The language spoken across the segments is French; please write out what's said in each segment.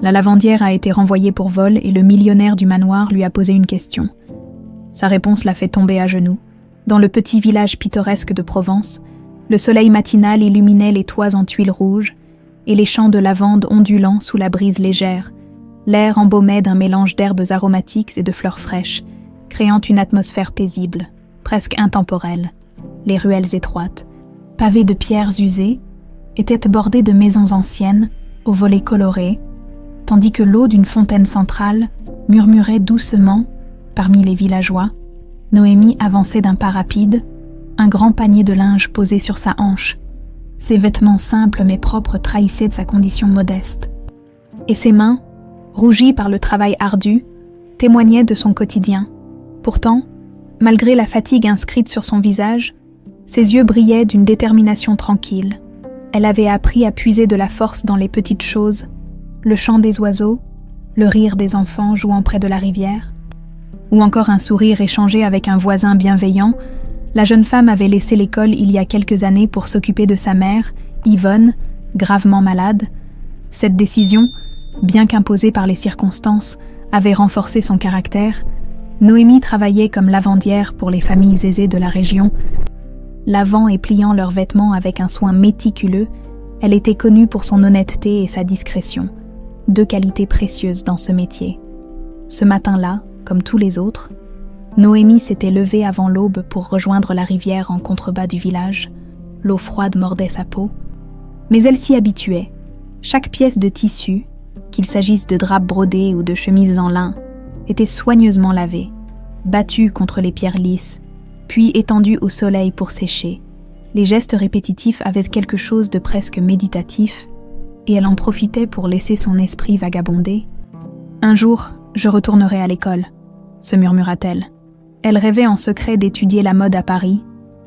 La lavandière a été renvoyée pour vol et le millionnaire du manoir lui a posé une question. Sa réponse l'a fait tomber à genoux. Dans le petit village pittoresque de Provence, le soleil matinal illuminait les toits en tuiles rouges et les champs de lavande ondulant sous la brise légère. L'air embaumait d'un mélange d'herbes aromatiques et de fleurs fraîches, créant une atmosphère paisible, presque intemporelle. Les ruelles étroites, pavées de pierres usées, étaient bordées de maisons anciennes, aux volets colorés, tandis que l'eau d'une fontaine centrale murmurait doucement parmi les villageois. Noémie avançait d'un pas rapide, un grand panier de linge posé sur sa hanche. Ses vêtements simples mais propres trahissaient de sa condition modeste. Et ses mains, rougies par le travail ardu, témoignaient de son quotidien. Pourtant, malgré la fatigue inscrite sur son visage, ses yeux brillaient d'une détermination tranquille. Elle avait appris à puiser de la force dans les petites choses, le chant des oiseaux, le rire des enfants jouant près de la rivière, ou encore un sourire échangé avec un voisin bienveillant. La jeune femme avait laissé l'école il y a quelques années pour s'occuper de sa mère, Yvonne, gravement malade. Cette décision, bien qu'imposée par les circonstances, avait renforcé son caractère. Noémie travaillait comme lavandière pour les familles aisées de la région. Lavant et pliant leurs vêtements avec un soin méticuleux, elle était connue pour son honnêteté et sa discrétion, deux qualités précieuses dans ce métier. Ce matin-là, comme tous les autres, Noémie s'était levée avant l'aube pour rejoindre la rivière en contrebas du village. L'eau froide mordait sa peau, mais elle s'y habituait. Chaque pièce de tissu, qu'il s'agisse de draps brodés ou de chemises en lin, était soigneusement lavée, battue contre les pierres lisses, puis étendue au soleil pour sécher. Les gestes répétitifs avaient quelque chose de presque méditatif, et elle en profitait pour laisser son esprit vagabonder. « Un jour, je retournerai à l'école », se murmura-t-elle. Elle rêvait en secret d'étudier la mode à Paris,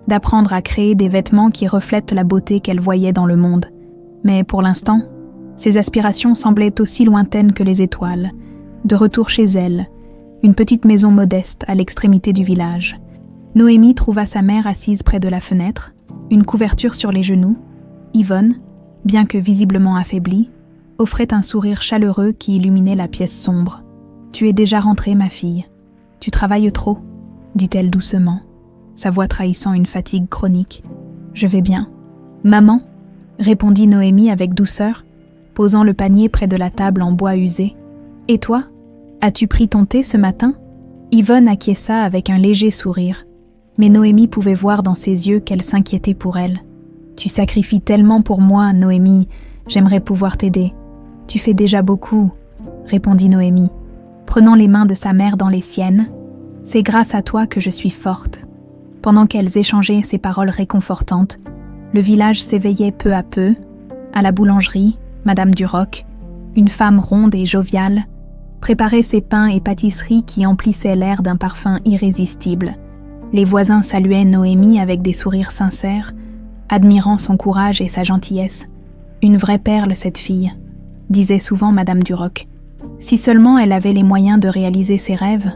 d'apprendre à créer des vêtements qui reflètent la beauté qu'elle voyait dans le monde. Mais pour l'instant, ses aspirations semblaient aussi lointaines que les étoiles. De retour chez elle, une petite maison modeste à l'extrémité du village. Noémie trouva sa mère assise près de la fenêtre, une couverture sur les genoux. Yvonne, bien que visiblement affaiblie, offrait un sourire chaleureux qui illuminait la pièce sombre. « Tu es déjà rentrée, ma fille. Tu travailles trop ?» dit-elle doucement, sa voix trahissant une fatigue chronique. « Je vais bien. »« Maman » répondit Noémie avec douceur, posant le panier près de la table en bois usé. « Et toi ? As-tu pris ton thé ce matin ?» Yvonne acquiesça avec un léger sourire, mais Noémie pouvait voir dans ses yeux qu'elle s'inquiétait pour elle. « Tu sacrifies tellement pour moi, Noémie, j'aimerais pouvoir t'aider. »« Tu fais déjà beaucoup, » répondit Noémie, prenant les mains de sa mère dans les siennes. « C'est grâce à toi que je suis forte. » Pendant qu'elles échangeaient ces paroles réconfortantes, le village s'éveillait peu à peu. À la boulangerie, Madame Duroc, une femme ronde et joviale, préparait ses pains et pâtisseries qui emplissaient l'air d'un parfum irrésistible. Les voisins saluaient Noémie avec des sourires sincères, admirant son courage et sa gentillesse. « Une vraie perle, cette fille », disait souvent Madame Duroc. Si seulement elle avait les moyens de réaliser ses rêves.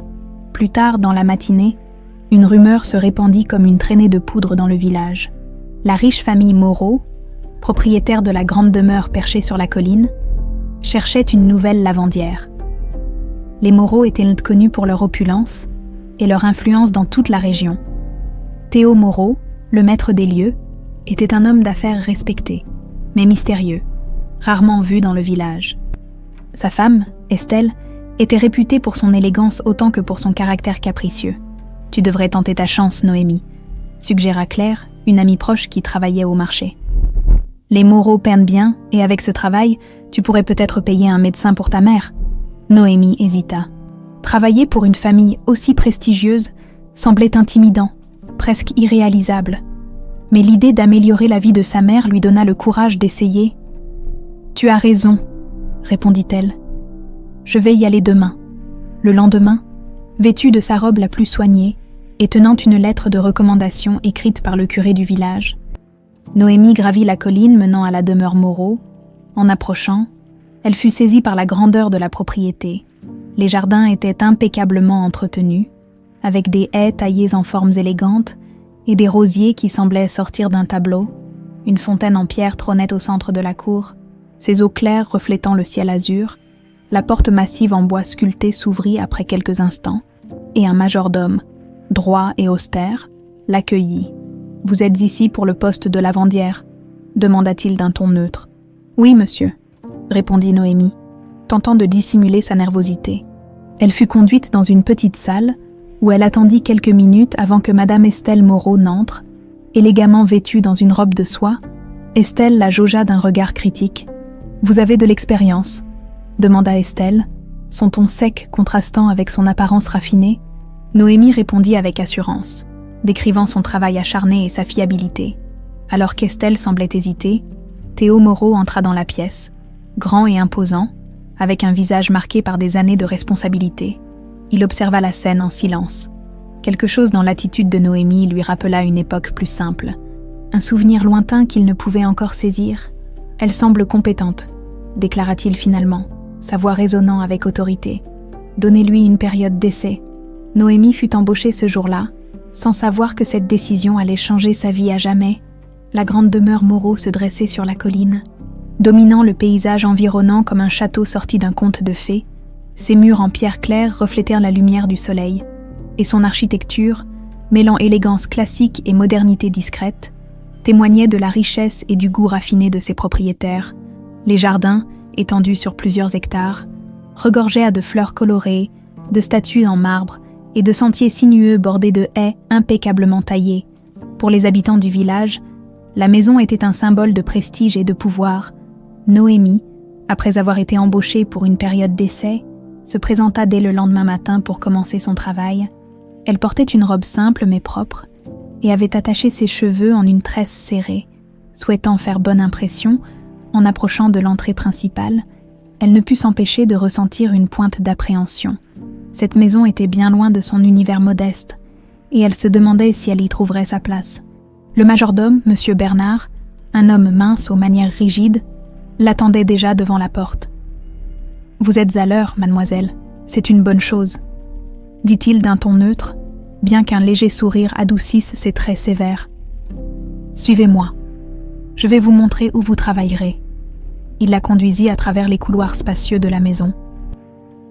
Plus tard, dans la matinée, une rumeur se répandit comme une traînée de poudre dans le village. La riche famille Moreau, propriétaire de la grande demeure perchée sur la colline, cherchait une nouvelle lavandière. Les Moreau étaient connus pour leur opulence et leur influence dans toute la région. Théo Moreau, le maître des lieux, était un homme d'affaires respecté, mais mystérieux, rarement vu dans le village. Sa femme, Estelle, était réputée pour son élégance autant que pour son caractère capricieux. « Tu devrais tenter ta chance, Noémie », suggéra Claire, une amie proche qui travaillait au marché. « Les Moreau peinent bien, et avec ce travail, tu pourrais peut-être payer un médecin pour ta mère. » Noémie hésita. Travailler pour une famille aussi prestigieuse semblait intimidant, presque irréalisable. Mais l'idée d'améliorer la vie de sa mère lui donna le courage d'essayer. « Tu as raison », répondit-elle. « Je vais y aller demain. » Le lendemain, vêtue de sa robe la plus soignée et tenant une lettre de recommandation écrite par le curé du village, Noémie gravit la colline menant à la demeure Moreau. En approchant, elle fut saisie par la grandeur de la propriété. Les jardins étaient impeccablement entretenus, avec des haies taillées en formes élégantes et des rosiers qui semblaient sortir d'un tableau. Une fontaine en pierre trônait au centre de la cour, ses eaux claires reflétant le ciel azur. La porte massive en bois sculpté s'ouvrit après quelques instants, et un majordome, droit et austère, l'accueillit. « Vous êtes ici pour le poste de lavandière ?» demanda-t-il d'un ton neutre. « Oui, monsieur », répondit Noémie, tentant de dissimuler sa nervosité. Elle fut conduite dans une petite salle, où elle attendit quelques minutes avant que Madame Estelle Moreau n'entre, élégamment vêtue dans une robe de soie. Estelle la jaugea d'un regard critique. « Vous avez de l'expérience ?» demanda Estelle, son ton sec contrastant avec son apparence raffinée. Noémie répondit avec assurance, décrivant son travail acharné et sa fiabilité. Alors qu'Estelle semblait hésiter, Théo Moreau entra dans la pièce, grand et imposant, avec un visage marqué par des années de responsabilité. Il observa la scène en silence. Quelque chose dans l'attitude de Noémie lui rappela une époque plus simple, un souvenir lointain qu'il ne pouvait encore saisir. « Elle semble compétente », déclara-t-il finalement, sa voix résonnant avec autorité. « Donnez-lui une période d'essai. » Noémie fut embauchée ce jour-là, sans savoir que cette décision allait changer sa vie à jamais. La grande demeure Moreau se dressait sur la colline, dominant le paysage environnant comme un château sorti d'un conte de fées. Ses murs en pierre claire reflétèrent la lumière du soleil, et son architecture, mêlant élégance classique et modernité discrète, témoignait de la richesse et du goût raffiné de ses propriétaires. Les jardins, étendus sur plusieurs hectares, regorgeaient de fleurs colorées, de statues en marbre et de sentiers sinueux bordés de haies impeccablement taillées. Pour les habitants du village, la maison était un symbole de prestige et de pouvoir. Noémie, après avoir été embauchée pour une période d'essai, se présenta dès le lendemain matin pour commencer son travail. Elle portait une robe simple mais propre et avait attaché ses cheveux en une tresse serrée. Souhaitant faire bonne impression, en approchant de l'entrée principale, elle ne put s'empêcher de ressentir une pointe d'appréhension. Cette maison était bien loin de son univers modeste, et elle se demandait si elle y trouverait sa place. Le majordome, M. Bernard, un homme mince aux manières rigides, l'attendait déjà devant la porte. « Vous êtes à l'heure, mademoiselle, c'est une bonne chose », dit-il d'un ton neutre, bien qu'un léger sourire adoucisse ses traits sévères. « Suivez-moi. Je vais vous montrer où vous travaillerez. » Il la conduisit à travers les couloirs spacieux de la maison.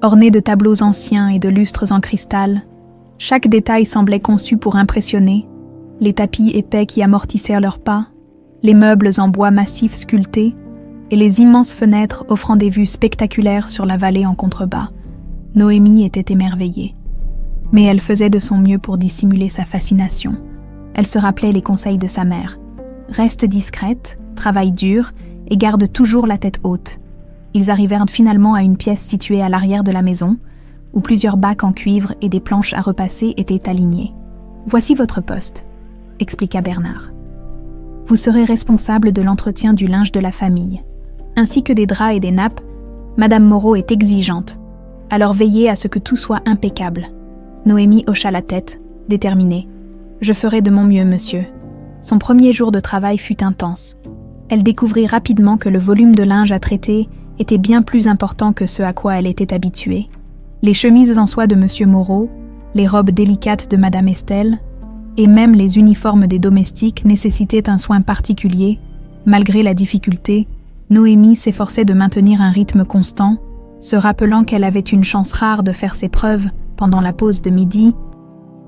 Ornés de tableaux anciens et de lustres en cristal, chaque détail semblait conçu pour impressionner, les tapis épais qui amortissèrent leurs pas, les meubles en bois massif sculptés et les immenses fenêtres offrant des vues spectaculaires sur la vallée en contrebas. Noémie était émerveillée. Mais elle faisait de son mieux pour dissimuler sa fascination. Elle se rappelait les conseils de sa mère. Reste discrète, travaille dur et garde toujours la tête haute. Ils arrivèrent finalement à une pièce située à l'arrière de la maison, où plusieurs bacs en cuivre et des planches à repasser étaient alignés. « Voici votre poste », expliqua Bernard. « Vous serez responsable de l'entretien du linge de la famille. Ainsi que des draps et des nappes, Madame Moreau est exigeante. Alors veillez à ce que tout soit impeccable. » Noémie hocha la tête, déterminée. « Je ferai de mon mieux, monsieur. » Son premier jour de travail fut intense. Elle découvrit rapidement que le volume de linge à traiter était bien plus important que ce à quoi elle était habituée. Les chemises en soie de Monsieur Moreau, les robes délicates de Madame Estelle, et même les uniformes des domestiques nécessitaient un soin particulier. Malgré la difficulté, Noémie s'efforçait de maintenir un rythme constant, se rappelant qu'elle avait une chance rare de faire ses preuves pendant la pause de midi.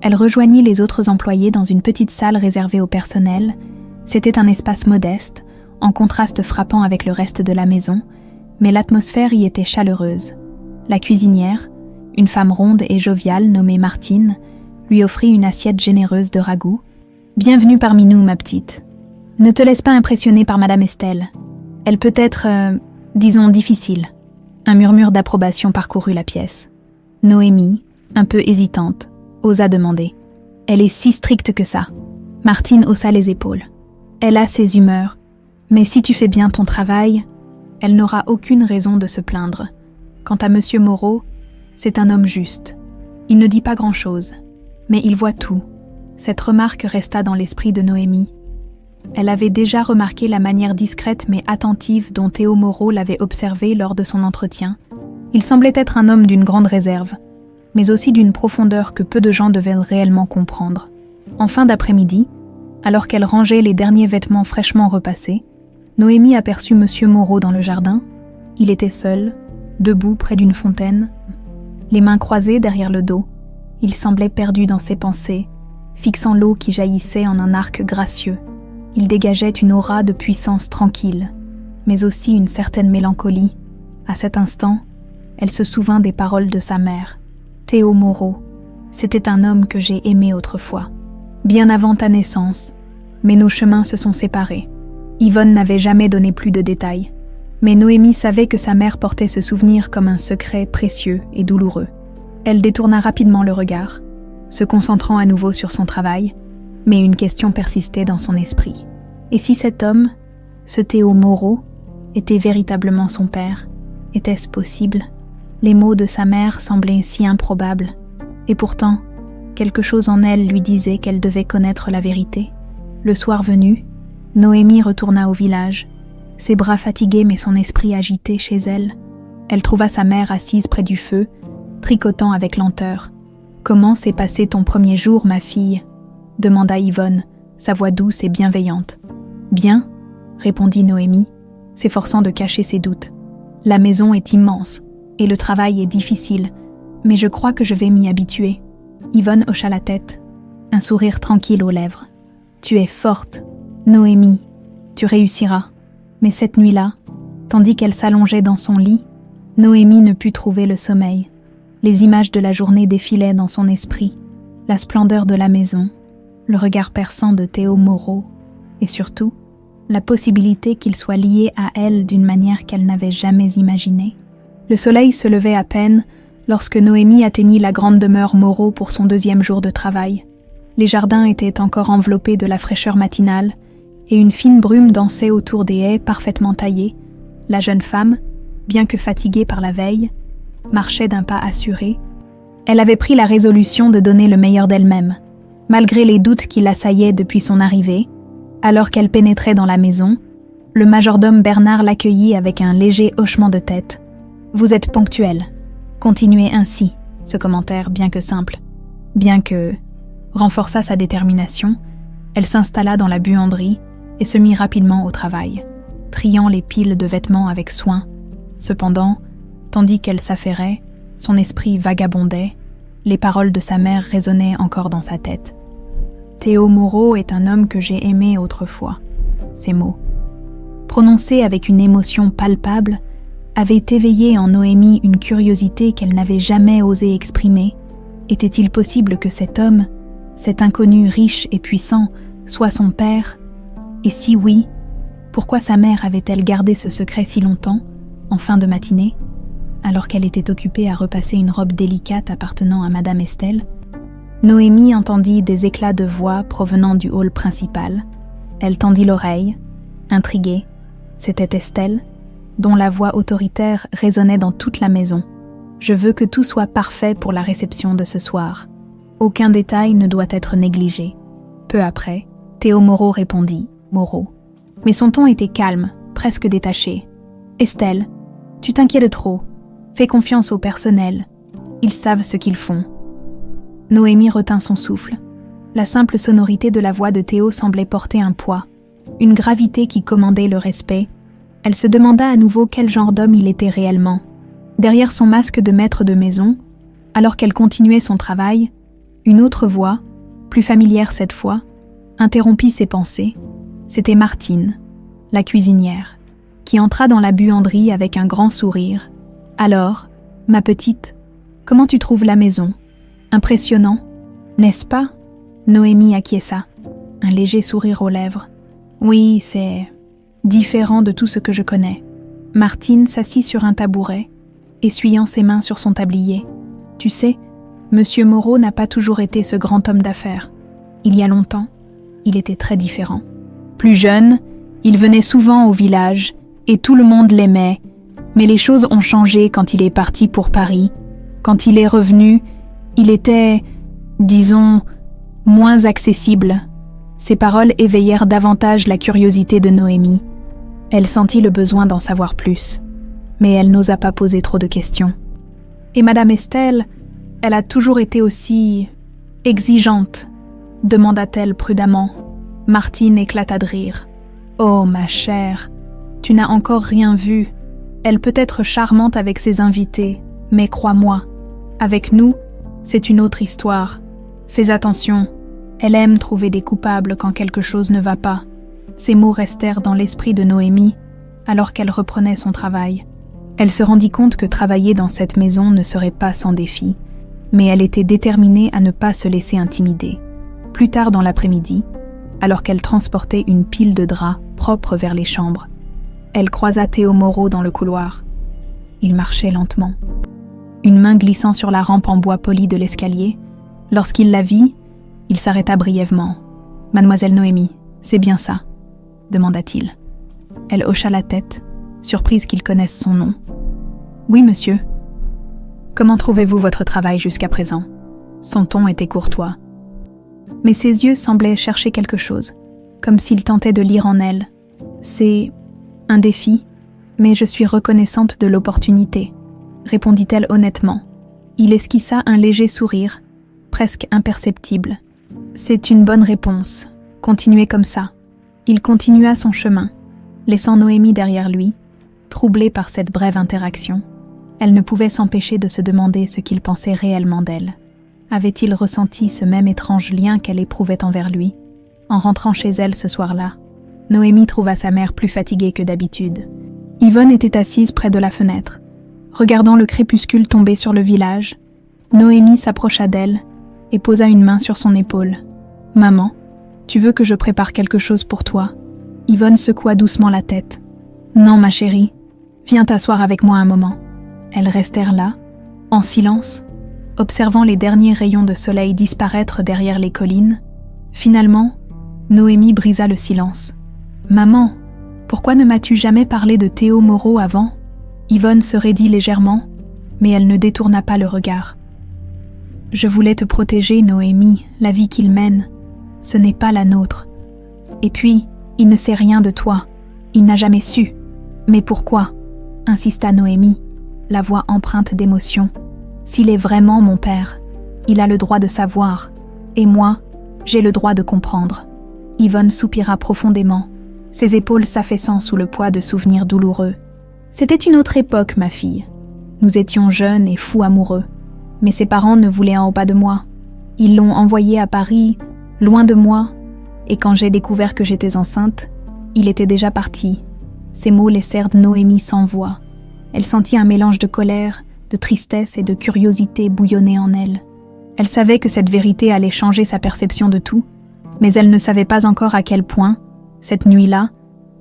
Elle rejoignit les autres employés dans une petite salle réservée au personnel. C'était un espace modeste, en contraste frappant avec le reste de la maison, mais l'atmosphère y était chaleureuse. La cuisinière, une femme ronde et joviale nommée Martine, lui offrit une assiette généreuse de ragoût. « Bienvenue parmi nous, ma petite. Ne te laisse pas impressionner par Madame Estelle. Elle peut être, disons, difficile. » Un murmure d'approbation parcourut la pièce. Noémie, un peu hésitante, osa demander. « Elle est si stricte que ça. » Martine haussa les épaules. « Elle a ses humeurs, mais si tu fais bien ton travail, elle n'aura aucune raison de se plaindre. Quant à Monsieur Moreau, c'est un homme juste. Il ne dit pas grand-chose, mais il voit tout. » Cette remarque resta dans l'esprit de Noémie. Elle avait déjà remarqué la manière discrète mais attentive dont Théo Moreau l'avait observé lors de son entretien. Il semblait être un homme d'une grande réserve, mais aussi d'une profondeur que peu de gens devaient réellement comprendre. En fin d'après-midi, alors qu'elle rangeait les derniers vêtements fraîchement repassés, Noémie aperçut Monsieur Moreau dans le jardin. Il était seul, debout près d'une fontaine, les mains croisées derrière le dos. Il semblait perdu dans ses pensées, fixant l'eau qui jaillissait en un arc gracieux. Il dégageait une aura de puissance tranquille, mais aussi une certaine mélancolie. À cet instant, elle se souvint des paroles de sa mère. Théo Moreau, c'était un homme que j'ai aimé autrefois, bien avant ta naissance, mais nos chemins se sont séparés. Yvonne n'avait jamais donné plus de détails, mais Noémie savait que sa mère portait ce souvenir comme un secret précieux et douloureux. Elle détourna rapidement le regard, se concentrant à nouveau sur son travail, mais une question persistait dans son esprit. Et si cet homme, ce Théo Moreau, était véritablement son père? Était-ce possible? Les mots de sa mère semblaient si improbables, et pourtant, quelque chose en elle lui disait qu'elle devait connaître la vérité. Le soir venu, Noémie retourna au village, ses bras fatigués mais son esprit agité chez elle. Elle trouva sa mère assise près du feu, tricotant avec lenteur. « Comment s'est passé ton premier jour, ma fille ?» demanda Yvonne, sa voix douce et bienveillante. « Bien » répondit Noémie, s'efforçant de cacher ses doutes. « La maison est immense, et le travail est difficile, mais je crois que je vais m'y habituer. » Yvonne hocha la tête, un sourire tranquille aux lèvres. « Tu es forte, Noémie, tu réussiras. » Mais cette nuit-là, tandis qu'elle s'allongeait dans son lit, Noémie ne put trouver le sommeil. Les images de la journée défilaient dans son esprit, la splendeur de la maison, le regard perçant de Théo Moreau, et surtout, la possibilité qu'il soit lié à elle d'une manière qu'elle n'avait jamais imaginée. Le soleil se levait à peine lorsque Noémie atteignit la grande demeure Moreau pour son deuxième jour de travail. Les jardins étaient encore enveloppés de la fraîcheur matinale, et une fine brume dansait autour des haies parfaitement taillées. La jeune femme, bien que fatiguée par la veille, marchait d'un pas assuré. Elle avait pris la résolution de donner le meilleur d'elle-même, malgré les doutes qui l'assaillaient depuis son arrivée. Alors qu'elle pénétrait dans la maison, le majordome Bernard l'accueillit avec un léger hochement de tête. « Vous êtes ponctuelle. Continuez ainsi », ce commentaire, bien que simple, bien que renforça sa détermination. Elle s'installa dans la buanderie et se mit rapidement au travail, triant les piles de vêtements avec soin. Cependant, tandis qu'elle s'affairait, son esprit vagabondait, les paroles de sa mère résonnaient encore dans sa tête. « Théo Moreau est un homme que j'ai aimé autrefois. » Ces mots, prononcés avec une émotion palpable, avaient éveillé en Noémie une curiosité qu'elle n'avait jamais osé exprimer. Était-il possible que cet homme, cet inconnu riche et puissant, soit son père? Et si oui, pourquoi sa mère avait-elle gardé ce secret si longtemps, en fin de matinée, alors qu'elle était occupée à repasser une robe délicate appartenant à Madame Estelle? Noémie entendit des éclats de voix provenant du hall principal. Elle tendit l'oreille, intriguée. C'était Estelle, dont la voix autoritaire résonnait dans toute la maison. « Je veux que tout soit parfait pour la réception de ce soir. Aucun détail ne doit être négligé. » Peu après, Théo Moreau répondit « Moreau ». Mais son ton était calme, presque détaché. « Estelle, tu t'inquiètes de trop. Fais confiance au personnel. Ils savent ce qu'ils font. » Noémie retint son souffle. La simple sonorité de la voix de Théo semblait porter un poids, une gravité qui commandait le respect. Elle se demanda à nouveau quel genre d'homme il était réellement. Derrière son masque de maître de maison, alors qu'elle continuait son travail, une autre voix, plus familière cette fois, interrompit ses pensées. C'était Martine, la cuisinière, qui entra dans la buanderie avec un grand sourire. « Alors, ma petite, comment tu trouves la maison ? Impressionnant, n'est-ce pas ?» Noémie acquiesça, un léger sourire aux lèvres. « Oui, c'est différent de tout ce que je connais. » Martine s'assit sur un tabouret, essuyant ses mains sur son tablier. « Tu sais, Monsieur Moreau n'a pas toujours été ce grand homme d'affaires. Il y a longtemps, il était très différent. Plus jeune, il venait souvent au village, et tout le monde l'aimait, mais les choses ont changé quand il est parti pour Paris. Quand il est revenu, il était, disons, moins accessible. » Ces paroles éveillèrent davantage la curiosité de Noémie. Elle sentit le besoin d'en savoir plus, mais elle n'osa pas poser trop de questions. « Et Madame Estelle, elle a toujours été aussi exigeante ?» demanda-t-elle prudemment. Martine éclata de rire. « Oh, ma chère, tu n'as encore rien vu. Elle peut être charmante avec ses invités, mais crois-moi, avec nous, c'est une autre histoire. Fais attention, elle aime trouver des coupables quand quelque chose ne va pas. » Ces mots restèrent dans l'esprit de Noémie alors qu'elle reprenait son travail. Elle se rendit compte que travailler dans cette maison ne serait pas sans défi, mais elle était déterminée à ne pas se laisser intimider. Plus tard dans l'après-midi, alors qu'elle transportait une pile de draps propres vers les chambres, elle croisa Théo Moreau dans le couloir. Il marchait lentement, une main glissant sur la rampe en bois poli de l'escalier. Lorsqu'il la vit, il s'arrêta brièvement. « Mademoiselle Noémie, c'est bien ça ?» demanda-t-il. Elle hocha la tête, surprise qu'il connaisse son nom. « Oui, monsieur. » « Comment trouvez-vous votre travail jusqu'à présent ?» Son ton était courtois. Mais ses yeux semblaient chercher quelque chose, comme s'il tentait de lire en elle. « C'est un défi, mais je suis reconnaissante de l'opportunité, » répondit-elle honnêtement. Il esquissa un léger sourire, presque imperceptible. « C'est une bonne réponse. Continuez comme ça. » Il continua son chemin, laissant Noémie derrière lui, troublée par cette brève interaction. Elle ne pouvait s'empêcher de se demander ce qu'il pensait réellement d'elle. Avait-il ressenti ce même étrange lien qu'elle éprouvait envers lui? En rentrant chez elle ce soir-là, Noémie trouva sa mère plus fatiguée que d'habitude. Yvonne était assise près de la fenêtre. Regardant le crépuscule tomber sur le village, Noémie s'approcha d'elle et posa une main sur son épaule. « Maman, tu veux que je prépare quelque chose pour toi ?» Yvonne secoua doucement la tête. « Non, ma chérie, viens t'asseoir avec moi un moment. » Elles restèrent là, en silence, observant les derniers rayons de soleil disparaître derrière les collines. Finalement, Noémie brisa le silence. « Maman, pourquoi ne m'as-tu jamais parlé de Théo Moreau avant ?» Yvonne se raidit légèrement, mais elle ne détourna pas le regard. « Je voulais te protéger, Noémie, la vie qu'il mène. Ce n'est pas la nôtre. Et puis, il ne sait rien de toi. Il n'a jamais su. Mais pourquoi ?» insista Noémie, la voix empreinte d'émotion. « S'il est vraiment mon père, il a le droit de savoir. Et moi, j'ai le droit de comprendre. » Yvonne soupira profondément, ses épaules s'affaissant sous le poids de souvenirs douloureux. « C'était une autre époque, ma fille. Nous étions jeunes et fous amoureux. Mais ses parents ne voulaient en pas de moi. Ils l'ont envoyé à Paris, loin de moi, et quand j'ai découvert que j'étais enceinte, il était déjà parti. » Ces mots laissèrent Noémie sans voix. Elle sentit un mélange de colère, de tristesse et de curiosité bouillonner en elle. Elle savait que cette vérité allait changer sa perception de tout, mais elle ne savait pas encore à quel point, cette nuit-là,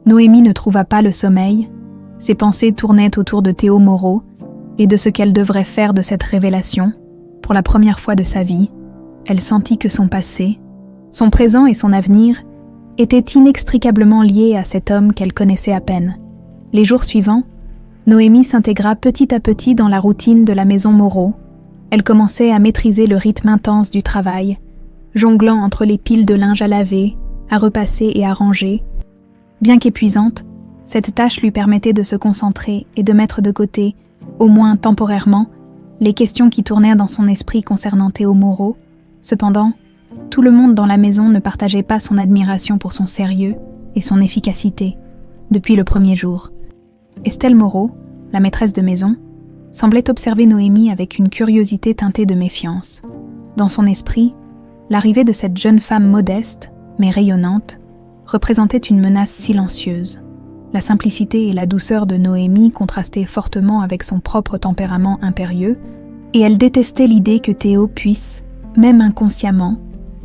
Noémie ne trouva pas le sommeil. Ses pensées tournaient autour de Théo Moreau et de ce qu'elle devrait faire de cette révélation. Pour la première fois de sa vie, elle sentit que son passé, son présent et son avenir étaient inextricablement liés à cet homme qu'elle connaissait à peine. Les jours suivants, Noémie s'intégra petit à petit dans la routine de la maison Moreau. Elle commençait à maîtriser le rythme intense du travail, jonglant entre les piles de linge à laver, à repasser et à ranger. Bien qu'épuisante, cette tâche lui permettait de se concentrer et de mettre de côté, au moins temporairement, les questions qui tournaient dans son esprit concernant Théo Moreau. Cependant, tout le monde dans la maison ne partageait pas son admiration pour son sérieux et son efficacité, depuis le premier jour. Estelle Moreau, la maîtresse de maison, semblait observer Noémie avec une curiosité teintée de méfiance. Dans son esprit, l'arrivée de cette jeune femme modeste, mais rayonnante, représentait une menace silencieuse. La simplicité et la douceur de Noémie contrastaient fortement avec son propre tempérament impérieux, et elle détestait l'idée que Théo puisse, même inconsciemment,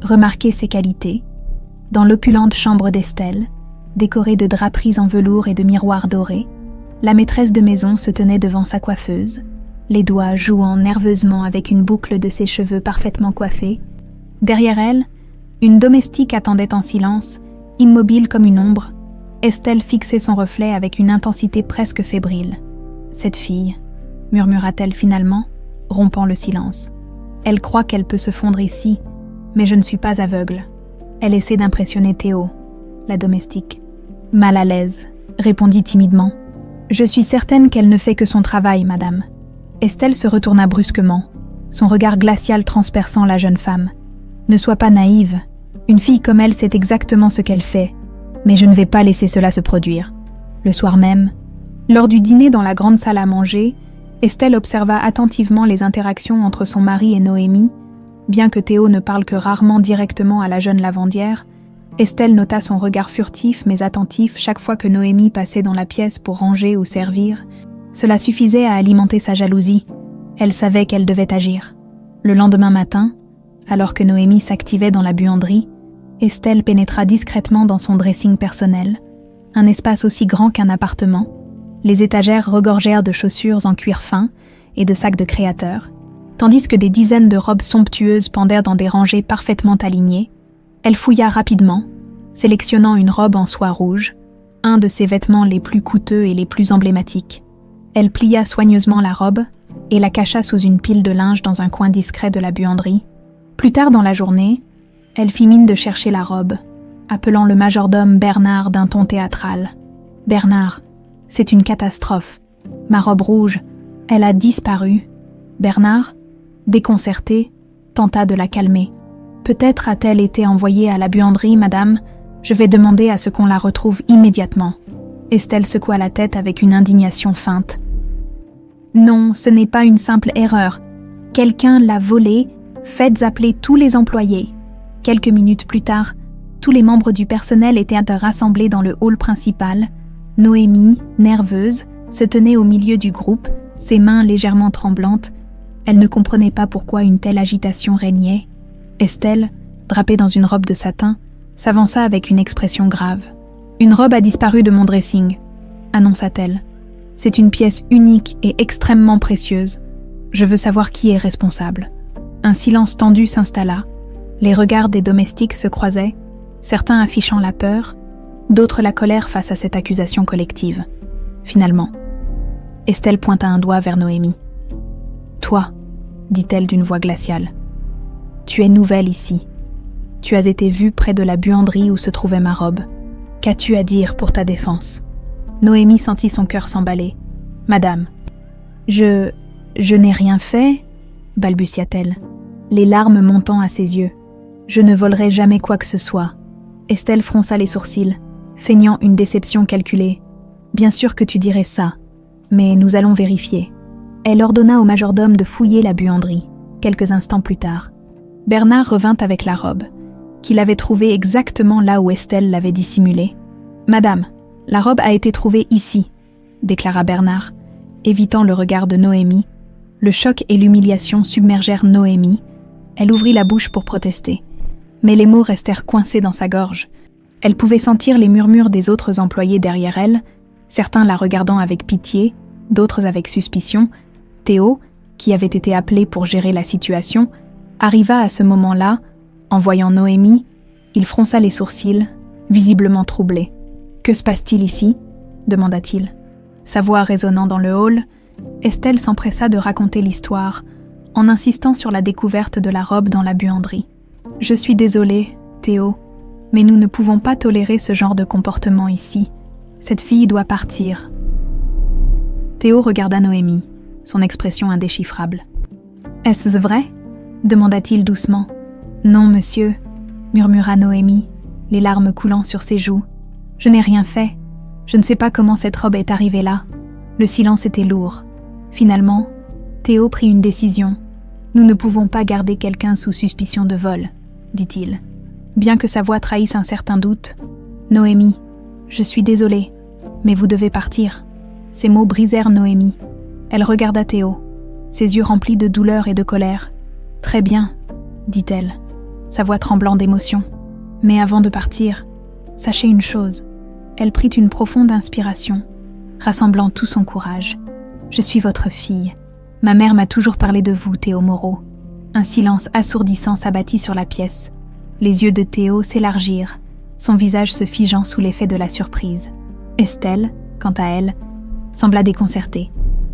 remarquer ses qualités. Dans l'opulente chambre d'Estelle, décorée de draperies en velours et de miroirs dorés, la maîtresse de maison se tenait devant sa coiffeuse, les doigts jouant nerveusement avec une boucle de ses cheveux parfaitement coiffés. Derrière elle, une domestique attendait en silence, immobile comme une ombre. Estelle fixait son reflet avec une intensité presque fébrile. « Cette fille », murmura-t-elle finalement, rompant le silence. « Elle croit qu'elle peut se fondre ici, mais je ne suis pas aveugle. » Elle essaie d'impressionner Théo, la domestique. « Mal à l'aise », répondit timidement. « Je suis certaine qu'elle ne fait que son travail, madame. » Estelle se retourna brusquement, son regard glacial transperçant la jeune femme. « Ne sois pas naïve. Une fille comme elle sait exactement ce qu'elle fait, mais je ne vais pas laisser cela se produire. » Le soir même, Lors du dîner dans la grande salle à manger, Estelle observa attentivement les interactions entre son mari et Noémie. Bien que Théo ne parle que rarement directement à la jeune lavandière, Estelle nota son regard furtif mais attentif chaque fois que Noémie passait dans la pièce pour ranger ou servir. Cela suffisait à alimenter sa jalousie. Elle savait qu'elle devait agir. Le lendemain matin, alors que Noémie s'activait dans la buanderie, Estelle pénétra discrètement dans son dressing personnel, un espace aussi grand qu'un appartement. Les étagères regorgèrent de chaussures en cuir fin et de sacs de créateurs, tandis que des dizaines de robes somptueuses pendèrent dans des rangées parfaitement alignées. Elle fouilla rapidement, sélectionnant une robe en soie rouge, un de ses vêtements les plus coûteux et les plus emblématiques. Elle plia soigneusement la robe et la cacha sous une pile de linge dans un coin discret de la buanderie. Plus tard dans la journée, elle fit mine de chercher la robe, appelant le majordome Bernard d'un ton théâtral. « Bernard, c'est une catastrophe. Ma robe rouge, elle a disparu. » Bernard, déconcerté, tenta de la calmer. « Peut-être a-t-elle été envoyée à la buanderie, madame. Je vais demander à ce qu'on la retrouve immédiatement. » Estelle secoua la tête avec une indignation feinte. « Non, ce n'est pas une simple erreur. Quelqu'un l'a volée. Faites appeler tous les employés. » Quelques minutes plus tard, tous les membres du personnel étaient rassemblés dans le hall principal. Noémie, nerveuse, se tenait au milieu du groupe, ses mains légèrement tremblantes. Elle ne comprenait pas pourquoi une telle agitation régnait. Estelle, drapée dans une robe de satin, s'avança avec une expression grave. « Une robe a disparu de mon dressing, » annonça-t-elle. « C'est une pièce unique et extrêmement précieuse. Je veux savoir qui est responsable. » Un silence tendu s'installa. Les regards des domestiques se croisaient, certains affichant la peur, d'autres la colère face à cette accusation collective. Finalement, Estelle pointa un doigt vers Noémie. « Toi, dit-elle d'une voix glaciale, tu es nouvelle ici. Tu as été vue près de la buanderie où se trouvait ma robe. Qu'as-tu à dire pour ta défense ?» Noémie sentit son cœur s'emballer. « Madame, je n'ai rien fait, » balbutia-t-elle, les larmes montant à ses yeux. « Je ne volerai jamais quoi que ce soit. » Estelle fronça les sourcils, feignant une déception calculée. « Bien sûr que tu dirais ça, mais nous allons vérifier. » Elle ordonna au majordome de fouiller la buanderie, quelques instants plus tard. Bernard revint avec la robe, qu'il avait trouvée exactement là où Estelle l'avait dissimulée. « Madame, la robe a été trouvée ici, » déclara Bernard, évitant le regard de Noémie. Le choc et l'humiliation submergèrent Noémie. Elle ouvrit la bouche pour protester, mais les mots restèrent coincés dans sa gorge. Elle pouvait sentir les murmures des autres employés derrière elle, certains la regardant avec pitié, d'autres avec suspicion. Théo, qui avait été appelé pour gérer la situation, arriva à ce moment-là. En voyant Noémie, il fronça les sourcils, visiblement troublé. « Que se passe-t-il ici ?» demanda-t-il. Sa voix résonnant dans le hall, Estelle s'empressa de raconter l'histoire, en insistant sur la découverte de la robe dans la buanderie. « Je suis désolée, Théo, mais nous ne pouvons pas tolérer ce genre de comportement ici. Cette fille doit partir. » Théo regarda Noémie, son expression indéchiffrable. « Est-ce vrai ?» demanda-t-il doucement. « Non, monsieur, » murmura Noémie, les larmes coulant sur ses joues. « Je n'ai rien fait. Je ne sais pas comment cette robe est arrivée là. » Le silence était lourd. Finalement, Théo prit une décision. « Nous ne pouvons pas garder quelqu'un sous suspicion de vol, » dit-il. Bien que sa voix trahisse un certain doute. « Noémie, je suis désolée, mais vous devez partir. » Ces mots brisèrent Noémie. Elle regarda Théo, ses yeux remplis de douleur et de colère. « Très bien, » dit-elle, sa voix tremblant d'émotion. « Mais avant de partir, sachez une chose. » Elle prit une profonde inspiration, rassemblant tout son courage. « Je suis votre fille. Ma mère m'a toujours parlé de vous, Théo Moreau. » Un silence assourdissant s'abattit sur la pièce. Les yeux de Théo s'élargirent, son visage se figeant sous l'effet de la surprise. Estelle, quant à elle, sembla déconcertée,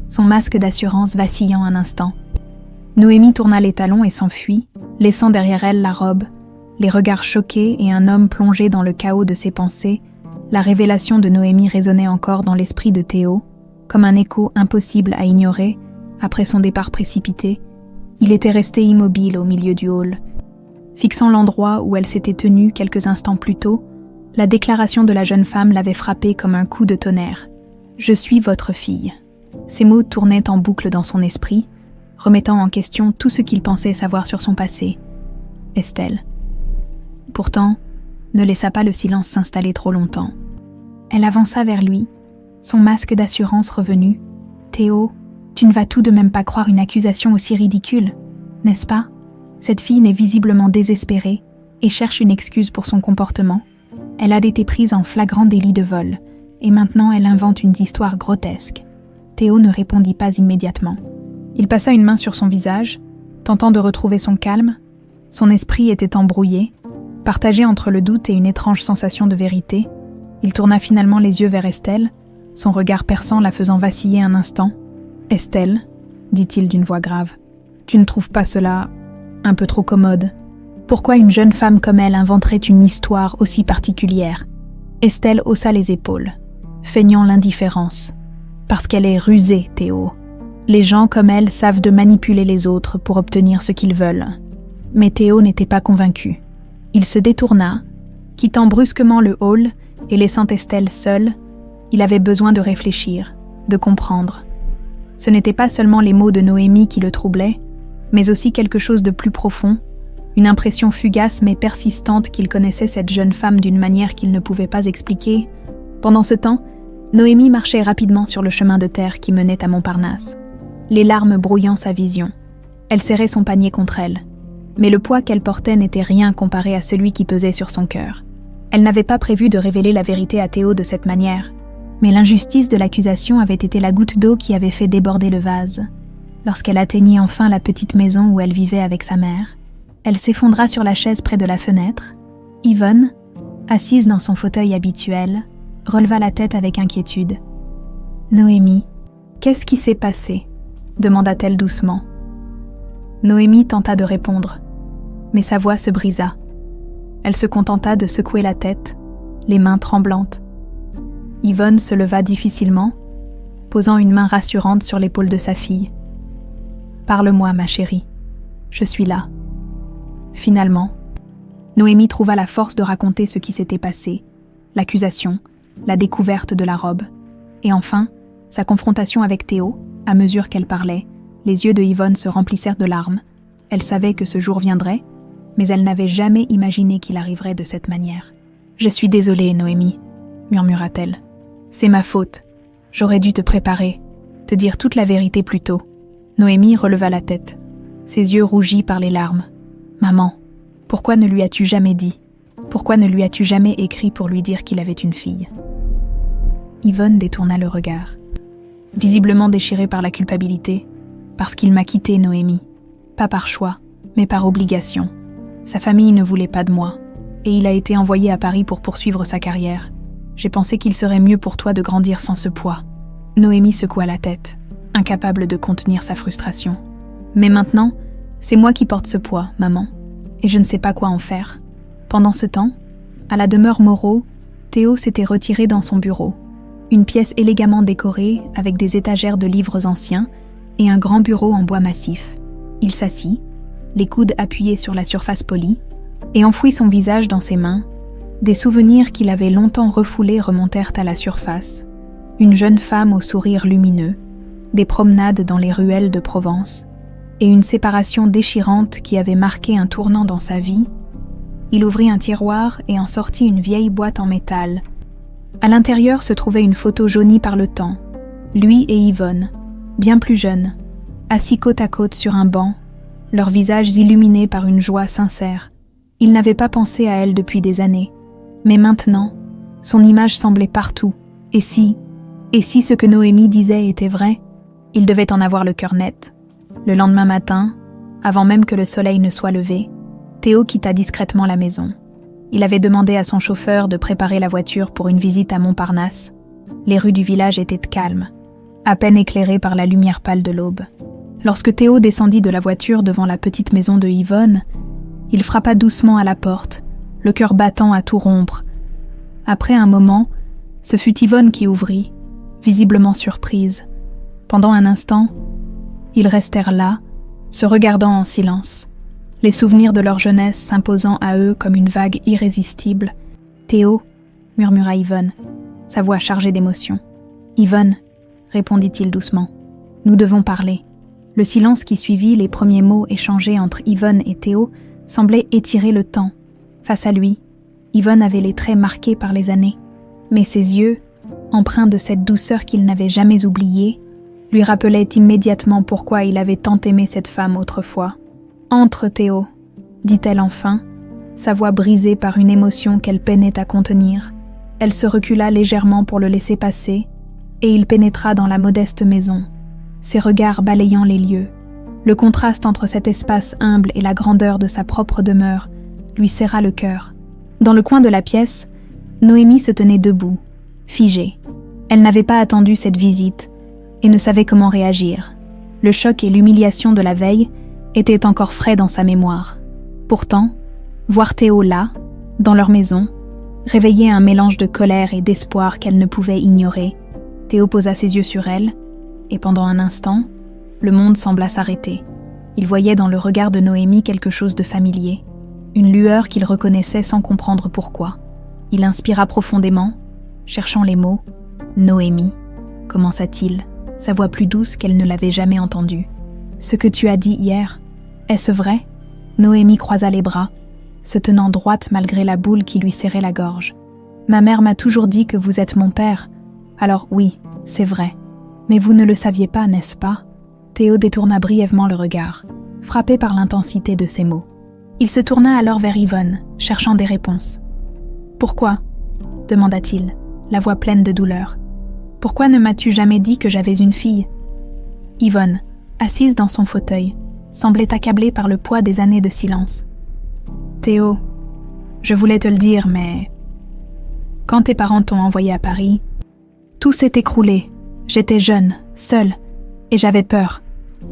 son masque d'assurance vacillant un instant. Noémie tourna les talons et s'enfuit, laissant derrière elle la robe, les regards choqués et un homme plongé dans le chaos de ses pensées. La révélation de Noémie résonnait encore dans l'esprit de Théo, comme un écho impossible à ignorer. Après son départ précipité, il était resté immobile au milieu du hall. Fixant l'endroit où elle s'était tenue quelques instants plus tôt, la déclaration de la jeune femme l'avait frappé comme un coup de tonnerre. « Je suis votre fille. Ces mots tournaient en boucle dans son esprit, remettant en question tout ce qu'il pensait savoir sur son passé. Estelle. Pourtant, ne laissa pas le silence s'installer trop longtemps. Elle avança vers lui, son masque d'assurance revenu. « Théo, tu ne vas tout de même pas croire une accusation aussi ridicule, n'est-ce pas ? Cette fille n'est visiblement désespérée et cherche une excuse pour son comportement. Elle a été prise en flagrant délit de vol, et maintenant elle invente une histoire grotesque. » Théo ne répondit pas immédiatement. Il passa une main sur son visage, tentant de retrouver son calme. Son esprit était embrouillé, partagé entre le doute et une étrange sensation de vérité. Il tourna finalement les yeux vers Estelle, son regard perçant la faisant vaciller un instant. « Estelle, dit-il d'une voix grave, tu ne trouves pas cela un peu trop commode ? Pourquoi une jeune femme comme elle inventerait une histoire aussi particulière ?» Estelle haussa les épaules, feignant l'indifférence. « Parce qu'elle est rusée, Théo. Les gens comme elle savent de manipuler les autres pour obtenir ce qu'ils veulent. » Mais Théo n'était pas convaincu. Il se détourna, quittant brusquement le hall et laissant Estelle seule. Il avait besoin de réfléchir, de comprendre. Ce n'étaient pas seulement les mots de Noémie qui le troublaient, mais aussi quelque chose de plus profond, une impression fugace mais persistante qu'il connaissait cette jeune femme d'une manière qu'il ne pouvait pas expliquer. Pendant ce temps, Noémie marchait rapidement sur le chemin de terre qui menait à Montparnasse, les larmes brouillant sa vision. Elle serrait son panier contre elle, mais le poids qu'elle portait n'était rien comparé à celui qui pesait sur son cœur. Elle n'avait pas prévu de révéler la vérité à Théo de cette manière, mais l'injustice de l'accusation avait été la goutte d'eau qui avait fait déborder le vase. Lorsqu'elle atteignit enfin la petite maison où elle vivait avec sa mère, elle s'effondra sur la chaise près de la fenêtre. Yvonne, assise dans son fauteuil habituel, releva la tête avec inquiétude. « Noémie, qu'est-ce qui s'est passé ?» demanda-t-elle doucement. Noémie tenta de répondre, mais sa voix se brisa. Elle se contenta de secouer la tête, les mains tremblantes. Yvonne se leva difficilement, posant une main rassurante sur l'épaule de sa fille. « Parle-moi, ma chérie. Je suis là. » Finalement, Noémie trouva la force de raconter ce qui s'était passé, l'accusation, la découverte de la robe, et enfin, sa confrontation avec Théo. À mesure qu'elle parlait, les yeux de Yvonne se remplissèrent de larmes. Elle savait que ce jour viendrait, mais elle n'avait jamais imaginé qu'il arriverait de cette manière. « Je suis désolée, Noémie, » murmura-t-elle. « C'est ma faute. J'aurais dû te préparer, te dire toute la vérité plus tôt. » Noémie releva la tête, ses yeux rougis par les larmes. « Maman, pourquoi ne lui as-tu jamais dit ? Pourquoi ne lui as-tu jamais écrit pour lui dire qu'il avait une fille ?» Yvonne détourna le regard, visiblement déchirée par la culpabilité, parce qu'il m'a quittée, Noémie. Pas par choix, mais par obligation. Sa famille ne voulait pas de moi, et il a été envoyé à Paris pour poursuivre sa carrière. J'ai pensé qu'il serait mieux pour toi de grandir sans ce poids. Noémie secoua la tête, incapable de contenir sa frustration. Mais maintenant, c'est moi qui porte ce poids, maman, et je ne sais pas quoi en faire. Pendant ce temps, à la demeure Moreau, Théo s'était retiré dans son bureau. Une pièce élégamment décorée avec des étagères de livres anciens et un grand bureau en bois massif. Il s'assit, les coudes appuyés sur la surface polie, et enfouit son visage dans ses mains. Des souvenirs qu'il avait longtemps refoulés remontèrent à la surface. Une jeune femme au sourire lumineux, des promenades dans les ruelles de Provence, et une séparation déchirante qui avait marqué un tournant dans sa vie. Il ouvrit un tiroir et en sortit une vieille boîte en métal. À l'intérieur se trouvait une photo jaunie par le temps, lui et Yvonne, bien plus jeunes, assis côte à côte sur un banc, leurs visages illuminés par une joie sincère. Il n'avait pas pensé à elle depuis des années, mais maintenant, son image semblait partout. Et si ce que Noémie disait était vrai, il devait en avoir le cœur net. Le lendemain matin, avant même que le soleil ne soit levé, Théo quitta discrètement la maison. Il avait demandé à son chauffeur de préparer la voiture pour une visite à Montparnasse. Les rues du village étaient calmes, à peine éclairées par la lumière pâle de l'aube. Lorsque Théo descendit de la voiture devant la petite maison de Yvonne, il frappa doucement à la porte, le cœur battant à tout rompre. Après un moment, ce fut Yvonne qui ouvrit, visiblement surprise. Pendant un instant, ils restèrent là, se regardant en silence, les souvenirs de leur jeunesse s'imposant à eux comme une vague irrésistible. « Théo » murmura Yvonne, sa voix chargée d'émotion. Yvonne, répondit-il doucement, nous devons parler. Le silence qui suivit les premiers mots échangés entre Yvonne et Théo semblait étirer le temps. Face à lui, Yvonne avait les traits marqués par les années, mais ses yeux, empreints de cette douceur qu'il n'avait jamais oubliée, lui rappelaient immédiatement pourquoi il avait tant aimé cette femme autrefois. « Entre, Théo », dit-elle enfin, sa voix brisée par une émotion qu'elle peinait à contenir. Elle se recula légèrement pour le laisser passer, et il pénétra dans la modeste maison, ses regards balayant les lieux. Le contraste entre cet espace humble et la grandeur de sa propre demeure lui serra le cœur. Dans le coin de la pièce, Noémie se tenait debout, figée. Elle n'avait pas attendu cette visite et ne savait comment réagir. Le choc et l'humiliation de la veille étaient encore frais dans sa mémoire. Pourtant, voir Théo là, dans leur maison, réveillait un mélange de colère et d'espoir qu'elle ne pouvait ignorer. Théo posa ses yeux sur elle, et pendant un instant, le monde sembla s'arrêter. Il voyait dans le regard de Noémie quelque chose de familier, une lueur qu'il reconnaissait sans comprendre pourquoi. Il inspira profondément, cherchant les mots. « Noémie », commença-t-il, sa voix plus douce qu'elle ne l'avait jamais entendue. « Ce que tu as dit hier, est-ce vrai ?» Noémie croisa les bras, se tenant droite malgré la boule qui lui serrait la gorge. « Ma mère m'a toujours dit que vous êtes mon père. Alors oui, c'est vrai. Mais vous ne le saviez pas, n'est-ce pas ?» Théo détourna brièvement le regard, frappé par l'intensité de ses mots. Il se tourna alors vers Yvonne, cherchant des réponses. « Pourquoi ?» demanda-t-il, la voix pleine de douleur. « Pourquoi ne m'as-tu jamais dit que j'avais une fille ?» Yvonne, assise dans son fauteuil, semblait accablée par le poids des années de silence. « Théo, je voulais te le dire, mais... Quand tes parents t'ont envoyé à Paris, tout s'est écroulé. J'étais jeune, seule, et j'avais peur.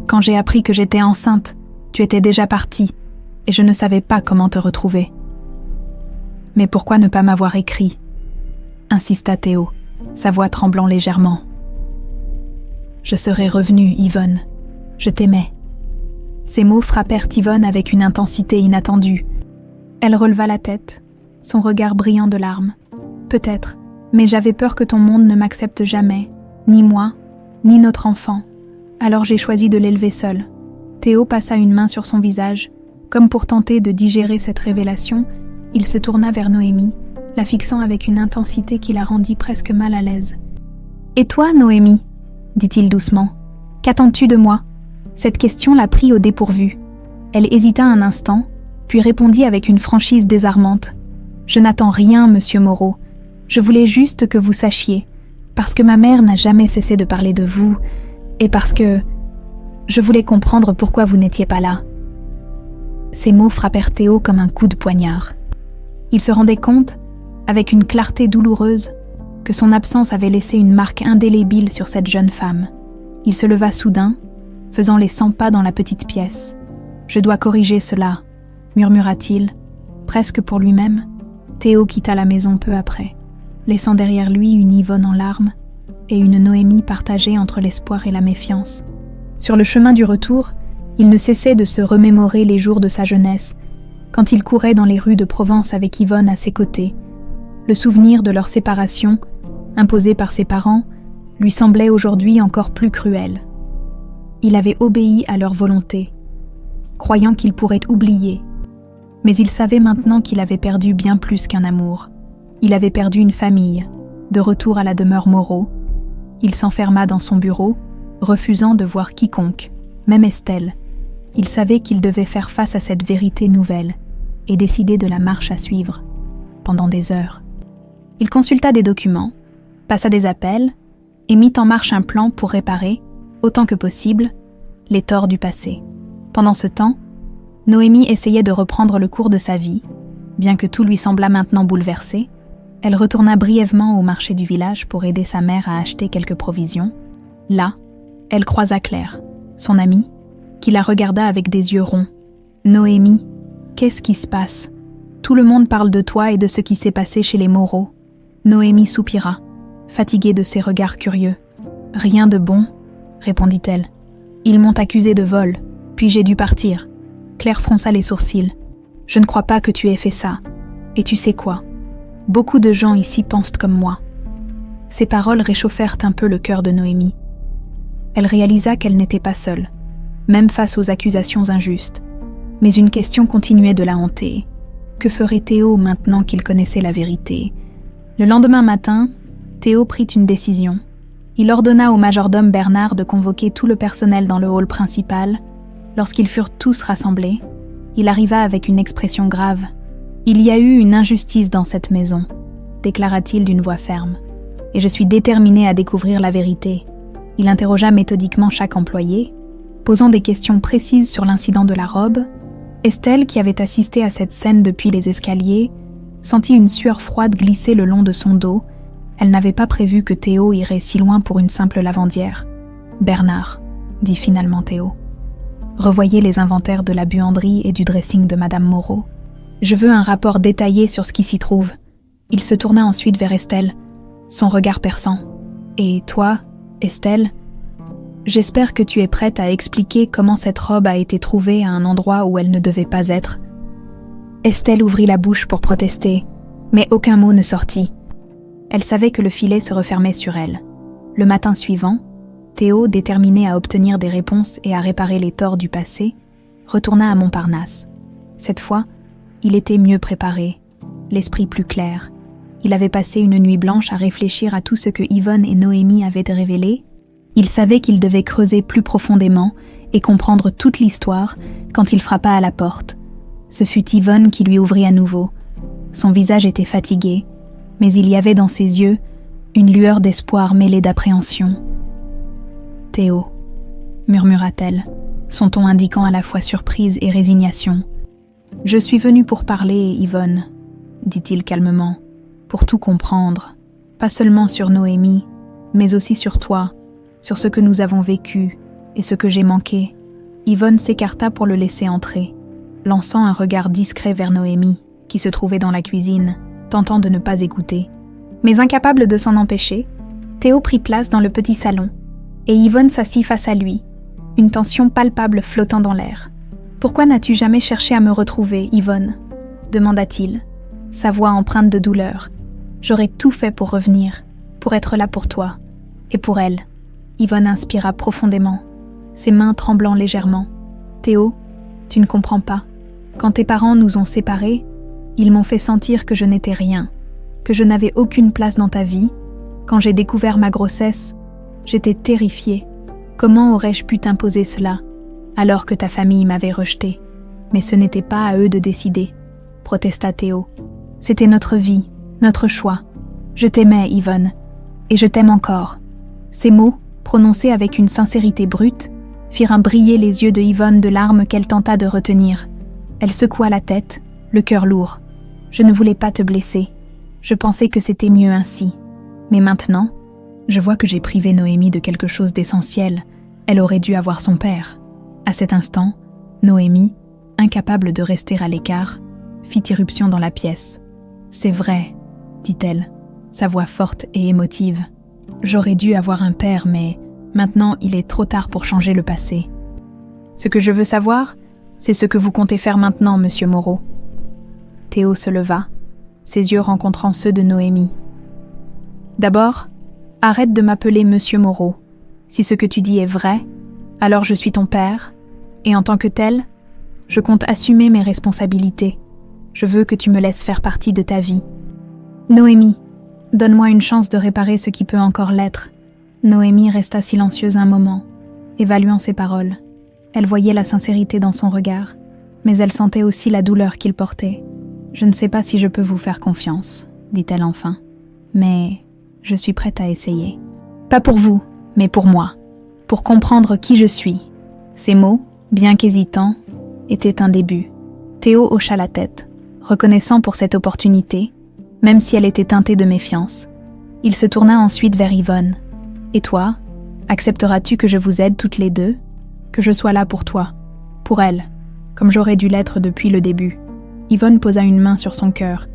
Quand j'ai appris que j'étais enceinte, tu étais déjà partie, et je ne savais pas comment te retrouver. » « Mais pourquoi ne pas m'avoir écrit ?» insista Théo, sa voix tremblant légèrement. « Je serais revenue, Yvonne. Je t'aimais. » Ces mots frappèrent Yvonne avec une intensité inattendue. Elle releva la tête, son regard brillant de larmes. « Peut-être, mais j'avais peur que ton monde ne m'accepte jamais, ni moi, ni notre enfant. Alors j'ai choisi de l'élever seul. » Théo passa une main sur son visage. Comme pour tenter de digérer cette révélation, il se tourna vers Noémie, la fixant avec une intensité qui la rendit presque mal à l'aise. « Et toi, Noémie ?» dit-il doucement. « Qu'attends-tu de moi ?» Cette question la prit au dépourvu. Elle hésita un instant, puis répondit avec une franchise désarmante. « Je n'attends rien, monsieur Moreau. Je voulais juste que vous sachiez, parce que ma mère n'a jamais cessé de parler de vous, et parce que... je voulais comprendre pourquoi vous n'étiez pas là. » Ces mots frappèrent Théo comme un coup de poignard. Il se rendait compte, avec une clarté douloureuse, que son absence avait laissé une marque indélébile sur cette jeune femme. Il se leva soudain, faisant les 100 pas dans la petite pièce. « Je dois corriger cela », murmura-t-il, presque pour lui-même. Théo quitta la maison peu après, laissant derrière lui une Yvonne en larmes et une Noémie partagée entre l'espoir et la méfiance. Sur le chemin du retour, il ne cessait de se remémorer les jours de sa jeunesse, quand il courait dans les rues de Provence avec Yvonne à ses côtés. Le souvenir de leur séparation, imposée par ses parents, lui semblait aujourd'hui encore plus cruel. Il avait obéi à leur volonté, croyant qu'il pourrait oublier. Mais il savait maintenant qu'il avait perdu bien plus qu'un amour. Il avait perdu une famille, de retour à la demeure Moreau. Il s'enferma dans son bureau, refusant de voir quiconque, même Estelle. Il savait qu'il devait faire face à cette vérité nouvelle et décider de la marche à suivre, pendant des heures. Il consulta des documents, passa des appels et mit en marche un plan pour réparer, autant que possible, les torts du passé. Pendant ce temps, Noémie essayait de reprendre le cours de sa vie. Bien que tout lui semblât maintenant bouleversé, elle retourna brièvement au marché du village pour aider sa mère à acheter quelques provisions. Là, elle croisa Claire, son amie, qui la regarda avec des yeux ronds. « Noémie, qu'est-ce qui se passe ? Tout le monde parle de toi et de ce qui s'est passé chez les Moreau. » Noémie soupira, fatiguée de ses regards curieux. « Rien de bon, » répondit-elle. « Ils m'ont accusée de vol, puis j'ai dû partir. » Claire fronça les sourcils. « Je ne crois pas que tu aies fait ça. Et tu sais quoi ? Beaucoup de gens ici pensent comme moi. » Ces paroles réchauffèrent un peu le cœur de Noémie. Elle réalisa qu'elle n'était pas seule, même face aux accusations injustes. Mais une question continuait de la hanter. Que ferait Théo maintenant qu'il connaissait la vérité? Le lendemain matin, Théo prit une décision. Il ordonna au majordome Bernard de convoquer tout le personnel dans le hall principal. Lorsqu'ils furent tous rassemblés, il arriva avec une expression grave. « Il y a eu une injustice dans cette maison », déclara-t-il d'une voix ferme. « Et je suis déterminé à découvrir la vérité. » Il interrogea méthodiquement chaque employé, posant des questions précises sur l'incident de la robe. Estelle, qui avait assisté à cette scène depuis les escaliers, sentit une sueur froide glisser le long de son dos. Elle n'avait pas prévu que Théo irait si loin pour une simple lavandière. « Bernard », dit finalement Théo. « Revoyez les inventaires de la buanderie et du dressing de Madame Moreau. Je veux un rapport détaillé sur ce qui s'y trouve. » Il se tourna ensuite vers Estelle, son regard perçant. « Et toi, Estelle, j'espère que tu es prête à expliquer comment cette robe a été trouvée à un endroit où elle ne devait pas être. » Estelle ouvrit la bouche pour protester, mais aucun mot ne sortit. Elle savait que le filet se refermait sur elle. Le matin suivant, Théo, déterminé à obtenir des réponses et à réparer les torts du passé, retourna à Montparnasse. Cette fois, il était mieux préparé, l'esprit plus clair. Il avait passé une nuit blanche à réfléchir à tout ce que Yvonne et Noémie avaient révélé. Il savait qu'il devait creuser plus profondément et comprendre toute l'histoire quand il frappa à la porte. Ce fut Yvonne qui lui ouvrit à nouveau. Son visage était fatigué, mais il y avait dans ses yeux une lueur d'espoir mêlée d'appréhension. « Théo », murmura-t-elle, son ton indiquant à la fois surprise et résignation. « Je suis venue pour parler, Yvonne, » dit-il calmement, « pour tout comprendre, pas seulement sur Noémie, mais aussi sur toi, sur ce que nous avons vécu et ce que j'ai manqué. » Yvonne s'écarta pour le laisser entrer, lançant un regard discret vers Noémie, qui se trouvait dans la cuisine, tentant de ne pas écouter. Mais incapable de s'en empêcher, Théo prit place dans le petit salon, et Yvonne s'assit face à lui, une tension palpable flottant dans l'air. « Pourquoi n'as-tu jamais cherché à me retrouver, Yvonne ?» demanda-t-il, sa voix empreinte de douleur. « J'aurais tout fait pour revenir, pour être là pour toi, et pour elle. » Yvonne inspira profondément, ses mains tremblant légèrement. « Théo, tu ne comprends pas. Quand tes parents nous ont séparés, ils m'ont fait sentir que je n'étais rien, que je n'avais aucune place dans ta vie. Quand j'ai découvert ma grossesse, j'étais terrifiée. Comment aurais-je pu t'imposer cela, alors que ta famille m'avait rejetée? Mais ce n'était pas à eux de décider, » protesta Théo. « C'était notre vie, notre choix. Je t'aimais, Yvonne, et je t'aime encore. » Ces mots, prononcés avec une sincérité brute, firent briller les yeux de Yvonne de larmes qu'elle tenta de retenir. Elle secoua la tête, le cœur lourd. « Je ne voulais pas te blesser. Je pensais que c'était mieux ainsi. Mais maintenant, je vois que j'ai privé Noémie de quelque chose d'essentiel. Elle aurait dû avoir son père. » À cet instant, Noémie, incapable de rester à l'écart, fit irruption dans la pièce. « C'est vrai, » dit-elle, sa voix forte et émotive. « J'aurais dû avoir un père, mais maintenant il est trop tard pour changer le passé. Ce que je veux savoir, c'est ce que vous comptez faire maintenant, monsieur Moreau. » Théo se leva, ses yeux rencontrant ceux de Noémie. « D'abord, arrête de m'appeler monsieur Moreau. Si ce que tu dis est vrai, alors je suis ton père, et en tant que tel, je compte assumer mes responsabilités. Je veux que tu me laisses faire partie de ta vie. Noémie, donne-moi une chance de réparer ce qui peut encore l'être. » Noémie resta silencieuse un moment, évaluant ses paroles. Elle voyait la sincérité dans son regard, mais elle sentait aussi la douleur qu'il portait. « Je ne sais pas si je peux vous faire confiance, » dit-elle enfin, « mais je suis prête à essayer. Pas pour vous, mais pour moi, pour comprendre qui je suis. » Ces mots, bien qu'hésitants, étaient un début. Théo hocha la tête, reconnaissant pour cette opportunité, même si elle était teintée de méfiance. Il se tourna ensuite vers Yvonne. « Et toi, accepteras-tu que je vous aide toutes les deux? Que je sois là pour toi, pour elle, comme j'aurais dû l'être depuis le début. » Yvonne posa une main sur son cœur,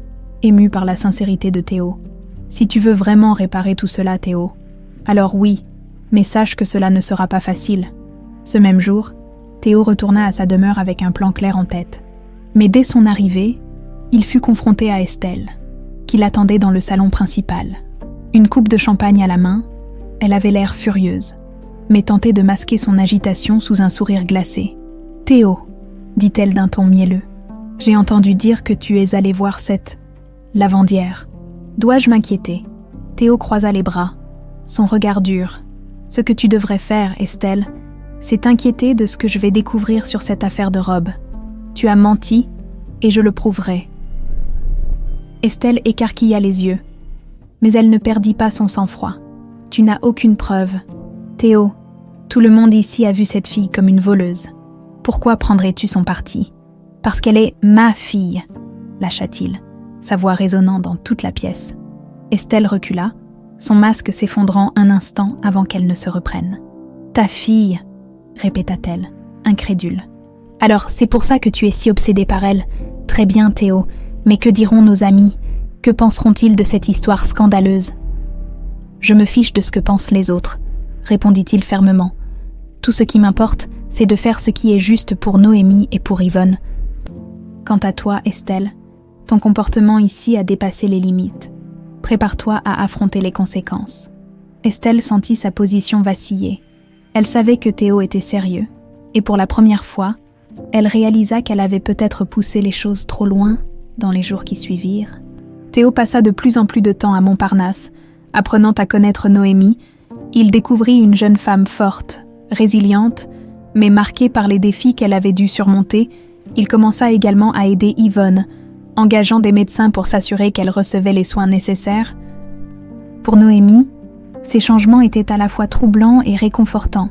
émue par la sincérité de Théo. « Si tu veux vraiment réparer tout cela, Théo, alors oui, mais sache que cela ne sera pas facile. » Ce même jour, Théo retourna à sa demeure avec un plan clair en tête. Mais dès son arrivée, il fut confronté à Estelle, qui l'attendait dans le salon principal. Une coupe de champagne à la main, elle avait l'air furieuse, mais tentait de masquer son agitation sous un sourire glacé. « Théo, dit-elle d'un ton mielleux, j'ai entendu dire que tu es allé voir cette lavandière. Dois-je m'inquiéter ?» Théo croisa les bras, son regard dur. « Ce que tu devrais faire, Estelle, c'est t'inquiéter de ce que je vais découvrir sur cette affaire de robe. Tu as menti, et je le prouverai. » Estelle écarquilla les yeux, mais elle ne perdit pas son sang-froid. « Tu n'as aucune preuve. Théo, tout le monde ici a vu cette fille comme une voleuse. Pourquoi prendrais-tu son parti ? Parce qu'elle est ma fille, lâcha-t-il, sa voix résonnant dans toute la pièce. Estelle recula, son masque s'effondrant un instant avant qu'elle ne se reprenne. « Ta fille !» répéta-t-elle, incrédule. « Alors, c'est pour ça que tu es si obsédé par elle. Très bien, Théo, mais que diront nos amis ? Que penseront-ils de cette histoire scandaleuse ? » « Je me fiche de ce que pensent les autres, » répondit-il fermement. « Tout ce qui m'importe, c'est de faire ce qui est juste pour Noémie et pour Yvonne. Quant à toi, Estelle, ton comportement ici a dépassé les limites. Prépare-toi à affronter les conséquences. » Estelle sentit sa position vaciller. Elle savait que Théo était sérieux, et pour la première fois, elle réalisa qu'elle avait peut-être poussé les choses trop loin dans les jours qui suivirent. Théo passa de plus en plus de temps à Montparnasse. Apprenant à connaître Noémie, il découvrit une jeune femme forte, résiliente, mais marquée par les défis qu'elle avait dû surmonter. Il commença également à aider Yvonne, engageant des médecins pour s'assurer qu'elle recevait les soins nécessaires. Pour Noémie, ces changements étaient à la fois troublants et réconfortants.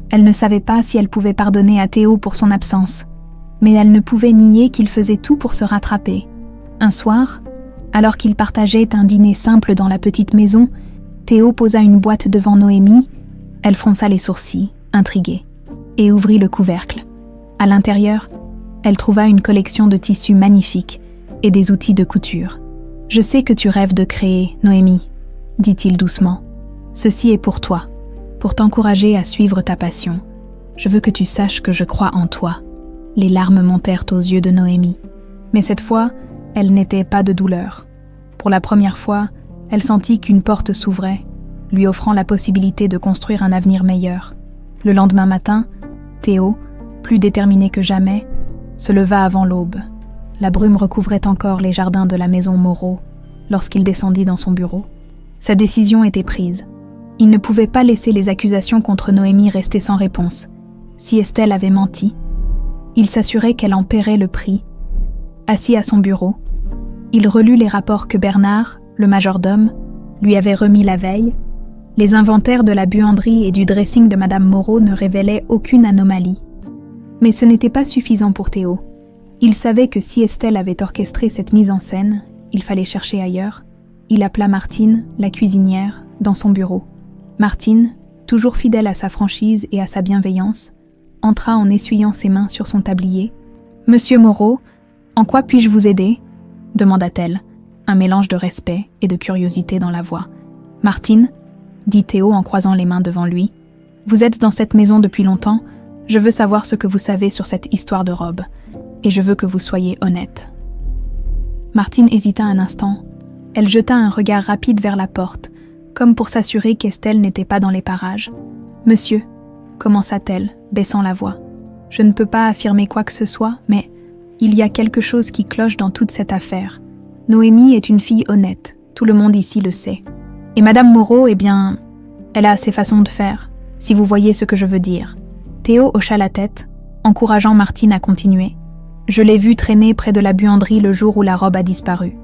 Elle ne savait pas si elle pouvait pardonner à Théo pour son absence, mais elle ne pouvait nier qu'il faisait tout pour se rattraper. Un soir, alors qu'ils partageaient un dîner simple dans la petite maison, Théo posa une boîte devant Noémie. Elle fronça les sourcils, intriguée, et ouvrit le couvercle. À l'intérieur, elle trouva une collection de tissus magnifiques et des outils de couture. « Je sais que tu rêves de créer, Noémie, » dit-il doucement. « Ceci est pour toi, pour t'encourager à suivre ta passion. Je veux que tu saches que je crois en toi. » Les larmes montèrent aux yeux de Noémie. Mais cette fois, elle n'était pas de douleur. Pour la première fois, elle sentit qu'une porte s'ouvrait, lui offrant la possibilité de construire un avenir meilleur. Le lendemain matin, Théo, plus déterminé que jamais, se leva avant l'aube. La brume recouvrait encore les jardins de la maison Moreau lorsqu'il descendit dans son bureau. Sa décision était prise. Il ne pouvait pas laisser les accusations contre Noémie rester sans réponse. Si Estelle avait menti, il s'assurait qu'elle en paierait le prix. Assis à son bureau, il relut les rapports que Bernard, le majordome, lui avait remis la veille. Les inventaires de la buanderie et du dressing de Madame Moreau ne révélaient aucune anomalie. Mais ce n'était pas suffisant pour Théo. Il savait que si Estelle avait orchestré cette mise en scène, il fallait chercher ailleurs. Il appela Martine, la cuisinière, dans son bureau. Martine, toujours fidèle à sa franchise et à sa bienveillance, entra en essuyant ses mains sur son tablier. « Monsieur Moreau, en quoi puis-je vous aider ?» demanda-t-elle, un mélange de respect et de curiosité dans la voix. « Martine, » dit Théo en croisant les mains devant lui, « vous êtes dans cette maison depuis longtemps, je veux savoir ce que vous savez sur cette histoire de robe, et je veux que vous soyez honnête. » Martine hésita un instant. Elle jeta un regard rapide vers la porte, comme pour s'assurer qu'Estelle n'était pas dans les parages. « Monsieur, » commença-t-elle, baissant la voix, « je ne peux pas affirmer quoi que ce soit, mais il y a quelque chose qui cloche dans toute cette affaire. Noémie est une fille honnête, tout le monde ici le sait. Et Madame Moreau, eh bien, elle a ses façons de faire, si vous voyez ce que je veux dire. » Théo hocha la tête, encourageant Martine à continuer. « Je l'ai vue traîner près de la buanderie le jour où la robe a disparu, »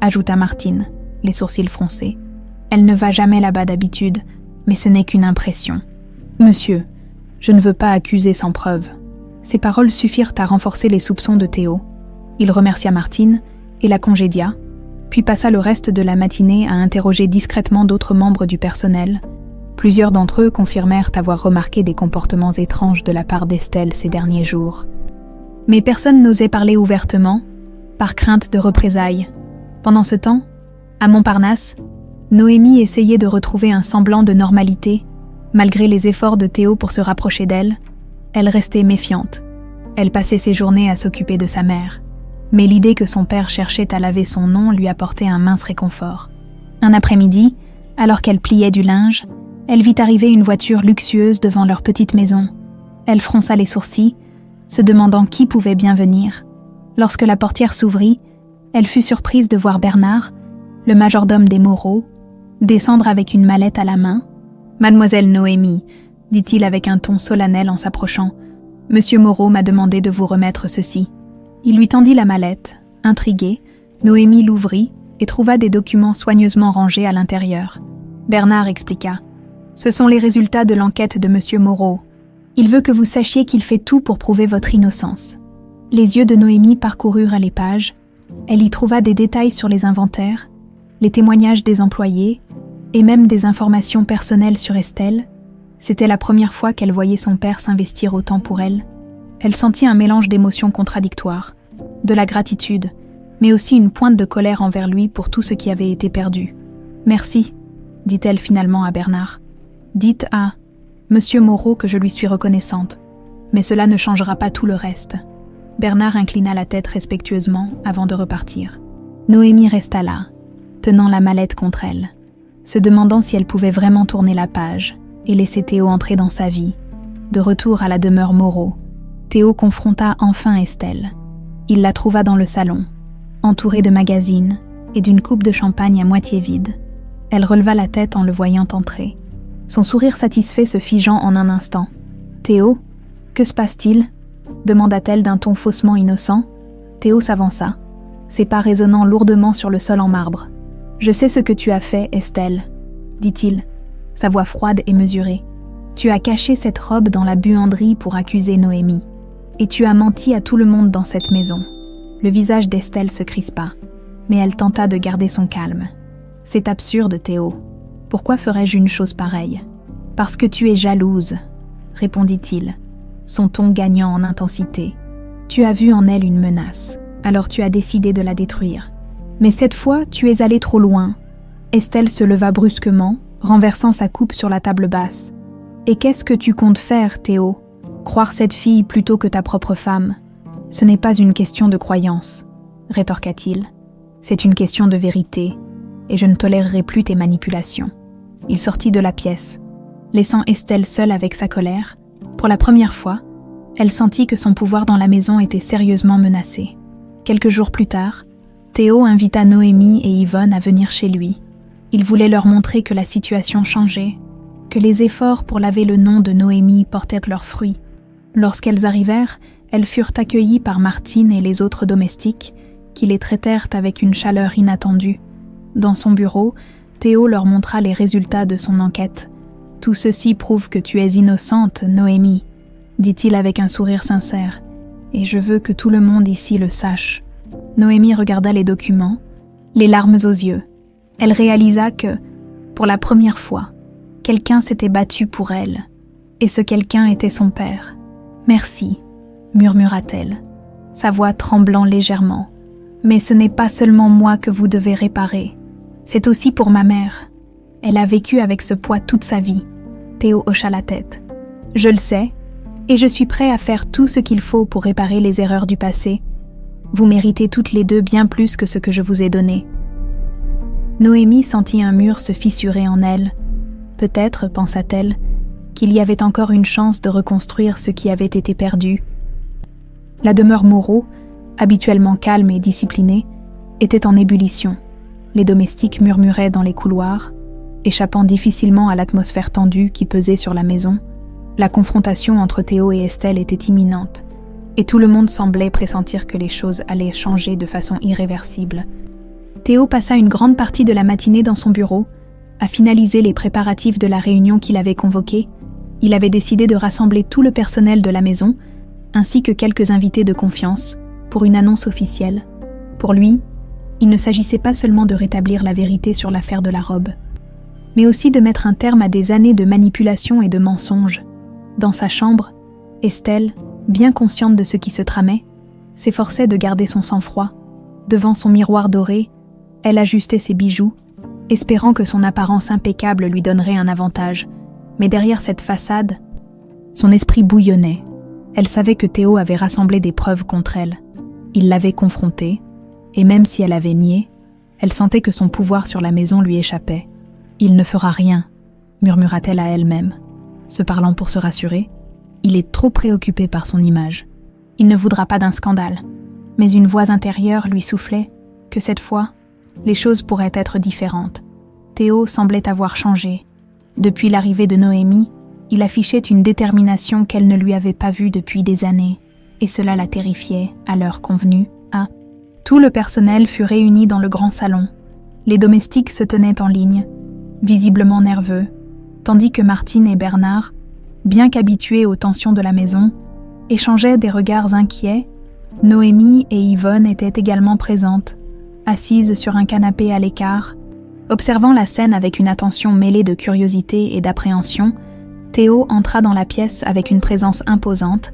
ajouta Martine, les sourcils froncés. « Elle ne va jamais là-bas d'habitude, mais ce n'est qu'une impression. »« Monsieur, je ne veux pas accuser sans preuve. » Ces paroles suffirent à renforcer les soupçons de Théo. Il remercia Martine et la congédia, puis passa le reste de la matinée à interroger discrètement d'autres membres du personnel. Plusieurs d'entre eux confirmèrent avoir remarqué des comportements étranges de la part d'Estelle ces derniers jours. Mais personne n'osait parler ouvertement, par crainte de représailles. Pendant ce temps, à Montparnasse, Noémie essayait de retrouver un semblant de normalité. Malgré les efforts de Théo pour se rapprocher d'elle, elle restait méfiante. Elle passait ses journées à s'occuper de sa mère. Mais l'idée que son père cherchait à laver son nom lui apportait un mince réconfort. Un après-midi, Alors qu'elle pliait du linge, elle vit arriver une voiture luxueuse devant leur petite maison. Elle fronça les sourcils, se demandant qui pouvait bien venir. Lorsque la portière s'ouvrit, elle fut surprise de voir Bernard, le majordome des Moreau, descendre avec une mallette à la main. « Mademoiselle Noémie, dit-il avec un ton solennel en s'approchant, « Monsieur Moreau m'a demandé de vous remettre ceci. » Il lui tendit la mallette. Intriguée, Noémie l'ouvrit et trouva des documents soigneusement rangés à l'intérieur. Bernard expliqua. « Ce sont les résultats de l'enquête de Monsieur Moreau. Il veut que vous sachiez qu'il fait tout pour prouver votre innocence. » Les yeux de Noémie parcoururent les pages. Elle y trouva des détails sur les inventaires, les témoignages des employés et même des informations personnelles sur Estelle. C'était la première fois qu'elle voyait son père s'investir autant pour elle. Elle sentit un mélange d'émotions contradictoires, de la gratitude, mais aussi une pointe de colère envers lui pour tout ce qui avait été perdu. « Merci », dit-elle finalement à Bernard. « Dites à Monsieur Moreau que je lui suis reconnaissante, mais cela ne changera pas tout le reste. » Bernard inclina la tête respectueusement avant de repartir. Noémie resta là, tenant la mallette contre elle, se demandant si elle pouvait vraiment tourner la page et laisser Théo entrer dans sa vie. De retour à la demeure Moreau, Théo confronta enfin Estelle. Il la trouva dans le salon, entourée de magazines et d'une coupe de champagne à moitié vide. Elle releva la tête en le voyant entrer, son sourire satisfait se figeant en un instant. « Théo, que se passe-t-il » demanda-t-elle d'un ton faussement innocent. Théo s'avança, ses pas résonnant lourdement sur le sol en marbre. « Je sais ce que tu as fait, Estelle, » dit-il, sa voix froide et mesurée. « Tu as caché cette robe dans la buanderie pour accuser Noémie. Et tu as menti à tout le monde dans cette maison. » Le visage d'Estelle se crispa, mais elle tenta de garder son calme. « C'est absurde, Théo. Pourquoi ferais-je une chose pareille ? » « Parce que tu es jalouse, » répondit-il, son ton gagnant en intensité. « Tu as vu en elle une menace, alors tu as décidé de la détruire. Mais cette fois, tu es allé trop loin. » Estelle se leva brusquement, renversant sa coupe sur la table basse. « Et qu'est-ce que tu comptes faire, Théo ? Croire cette fille plutôt que ta propre femme ? Ce n'est pas une question de croyance, » rétorqua-t-il. « C'est une question de vérité, et je ne tolérerai plus tes manipulations. » Il sortit de la pièce, laissant Estelle seule avec sa colère. Pour la première fois, elle sentit que son pouvoir dans la maison était sérieusement menacé. Quelques jours plus tard, Théo invita Noémie et Yvonne à venir chez lui. Il voulait leur montrer que la situation changeait, que les efforts pour laver le nom de Noémie portaient leurs fruits. Lorsqu'elles arrivèrent, elles furent accueillies par Martine et les autres domestiques, qui les traitèrent avec une chaleur inattendue. Dans son bureau, Théo leur montra les résultats de son enquête. « Tout ceci prouve que tu es innocente, Noémie, » dit-il avec un sourire sincère, « et je veux que tout le monde ici le sache. » Noémie regarda les documents, les larmes aux yeux. Elle réalisa que, pour la première fois, quelqu'un s'était battu pour elle, et ce quelqu'un était son père. « Merci » murmura-t-elle, sa voix tremblant légèrement. « Mais ce n'est pas seulement moi que vous devez réparer. C'est aussi pour ma mère. Elle a vécu avec ce poids toute sa vie. » Théo hocha la tête. « Je le sais, et je suis prêt à faire tout ce qu'il faut pour réparer les erreurs du passé. Vous méritez toutes les deux bien plus que ce que je vous ai donné. » Noémie sentit un mur se fissurer en elle. Peut-être, pensa-t-elle, qu'il y avait encore une chance de reconstruire ce qui avait été perdu. La demeure Moreau, habituellement calme et disciplinée, était en ébullition. Les domestiques murmuraient dans les couloirs, échappant difficilement à l'atmosphère tendue qui pesait sur la maison. La confrontation entre Théo et Estelle était imminente, et tout le monde semblait pressentir que les choses allaient changer de façon irréversible. Théo passa une grande partie de la matinée dans son bureau, à finaliser les préparatifs de la réunion qu'il avait convoquée. Il avait décidé de rassembler tout le personnel de la maison, ainsi que quelques invités de confiance, pour une annonce officielle. Pour lui, il ne s'agissait pas seulement de rétablir la vérité sur l'affaire de la robe, mais aussi de mettre un terme à des années de manipulation et de mensonges. Dans sa chambre, Estelle, bien consciente de ce qui se tramait, s'efforçait de garder son sang-froid. Devant son miroir doré, elle ajustait ses bijoux, espérant que son apparence impeccable lui donnerait un avantage. Mais derrière cette façade, son esprit bouillonnait. Elle savait que Théo avait rassemblé des preuves contre elle. Il l'avait confrontée, et même si elle avait nié, elle sentait que son pouvoir sur la maison lui échappait. Il ne fera rien, murmura-t-elle à elle-même. Se parlant pour se rassurer, il est trop préoccupé par son image. Il ne voudra pas d'un scandale, mais une voix intérieure lui soufflait que cette fois, les choses pourraient être différentes. Théo semblait avoir changé. Depuis l'arrivée de Noémie, il affichait une détermination qu'elle ne lui avait pas vue depuis des années, et cela la terrifiait, à l'heure convenue. Tout le personnel fut réuni dans le grand salon. Les domestiques se tenaient en ligne, visiblement nerveux, tandis que Martine et Bernard, bien qu'habitués aux tensions de la maison, échangeaient des regards inquiets. Noémie et Yvonne étaient également présentes, assises sur un canapé à l'écart. Observant la scène avec une attention mêlée de curiosité et d'appréhension, Théo entra dans la pièce avec une présence imposante,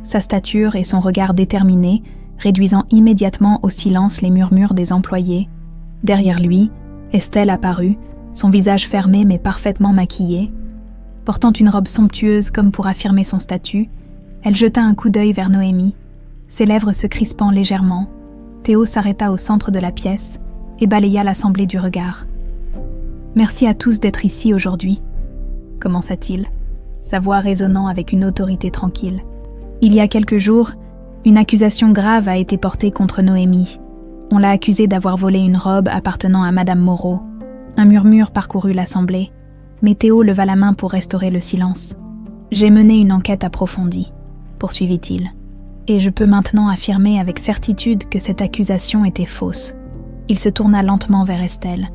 sa stature et son regard déterminé, réduisant immédiatement au silence les murmures des employés. Derrière lui, Estelle apparut, son visage fermé mais parfaitement maquillé. Portant une robe somptueuse comme pour affirmer son statut, elle jeta un coup d'œil vers Noémie. Ses lèvres se crispant légèrement, Théo s'arrêta au centre de la pièce et balaya l'assemblée du regard. « Merci à tous d'être ici aujourd'hui », commença-t-il, sa voix résonnant avec une autorité tranquille. « Il y a quelques jours, une accusation grave a été portée contre Noémie. On l'a accusée d'avoir volé une robe appartenant à Madame Moreau. Un murmure parcourut l'assemblée, mais Théo leva la main pour restaurer le silence. « J'ai mené une enquête approfondie », poursuivit-il, « et je peux maintenant affirmer avec certitude que cette accusation était fausse. » Il se tourna lentement vers Estelle,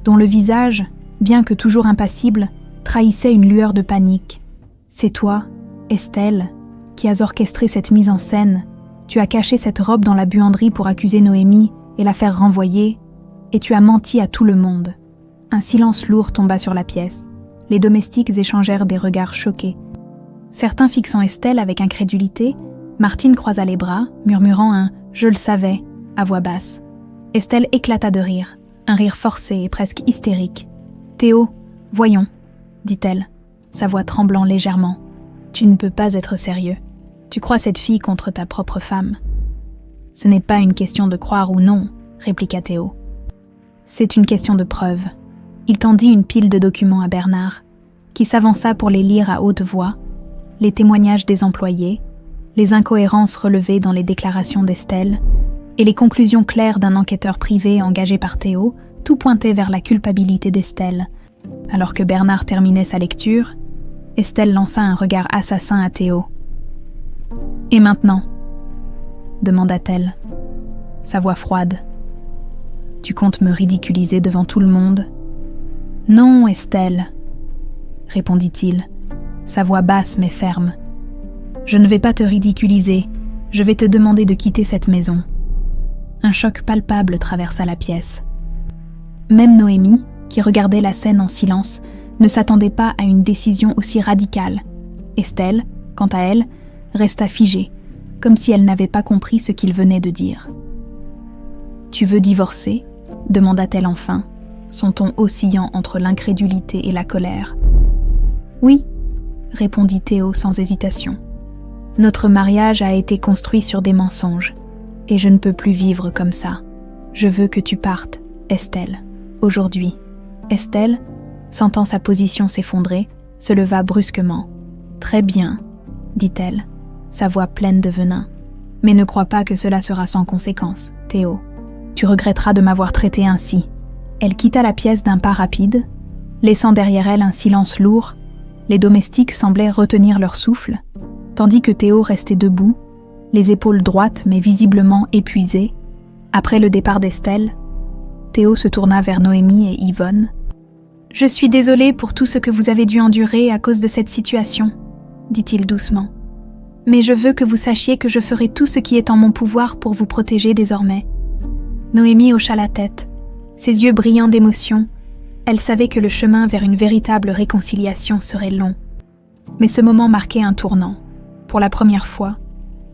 dont le visage, bien que toujours impassible, trahissait une lueur de panique. « C'est toi, Estelle, qui as orchestré cette mise en scène. Tu as caché cette robe dans la buanderie pour accuser Noémie et la faire renvoyer, et tu as menti à tout le monde. » Un silence lourd tomba sur la pièce. Les domestiques échangèrent des regards choqués. Certains fixant Estelle avec incrédulité, Martine croisa les bras, murmurant un « je le savais » à voix basse. Estelle éclata de rire, un rire forcé et presque hystérique. « Théo, voyons, » dit-elle, sa voix tremblant légèrement. « Tu ne peux pas être sérieux. Tu crois cette fille contre ta propre femme. »« Ce n'est pas une question de croire ou non, » répliqua Théo. « C'est une question de preuve. » Il tendit une pile de documents à Bernard, qui s'avança pour les lire à haute voix, les témoignages des employés, les incohérences relevées dans les déclarations d'Estelle et les conclusions claires d'un enquêteur privé engagé par Théo, tout pointait vers la culpabilité d'Estelle. Alors que Bernard terminait sa lecture, Estelle lança un regard assassin à Théo. « Et maintenant ?» demanda-t-elle, sa voix froide. « Tu comptes me ridiculiser devant tout le monde ?»« Non, Estelle, » répondit-il, sa voix basse mais ferme. « Je ne vais pas te ridiculiser, je vais te demander de quitter cette maison. » Un choc palpable traversa la pièce. Même Noémie, qui regardait la scène en silence, ne s'attendait pas à une décision aussi radicale. Estelle, quant à elle, resta figée, comme si elle n'avait pas compris ce qu'il venait de dire. « Tu veux divorcer ?» demanda-t-elle enfin, son ton oscillant entre l'incrédulité et la colère. « Oui », répondit Théo sans hésitation. « Notre mariage a été construit sur des mensonges, et je ne peux plus vivre comme ça. Je veux que tu partes, Estelle, aujourd'hui. » Estelle, sentant sa position s'effondrer, se leva brusquement. « Très bien, » dit-elle, sa voix pleine de venin. « Mais ne crois pas que cela sera sans conséquence, Théo. Tu regretteras de m'avoir traité ainsi. » Elle quitta la pièce d'un pas rapide, laissant derrière elle un silence lourd. Les domestiques semblaient retenir leur souffle, tandis que Théo restait debout, les épaules droites mais visiblement épuisées. Après le départ d'Estelle, Théo se tourna vers Noémie et Yvonne. « Je suis désolé pour tout ce que vous avez dû endurer à cause de cette situation, » dit-il doucement. « Mais je veux que vous sachiez que je ferai tout ce qui est en mon pouvoir pour vous protéger désormais. » Noémie hocha la tête, ses yeux brillants d'émotion. Elle savait que le chemin vers une véritable réconciliation serait long. Mais ce moment marquait un tournant. Pour la première fois,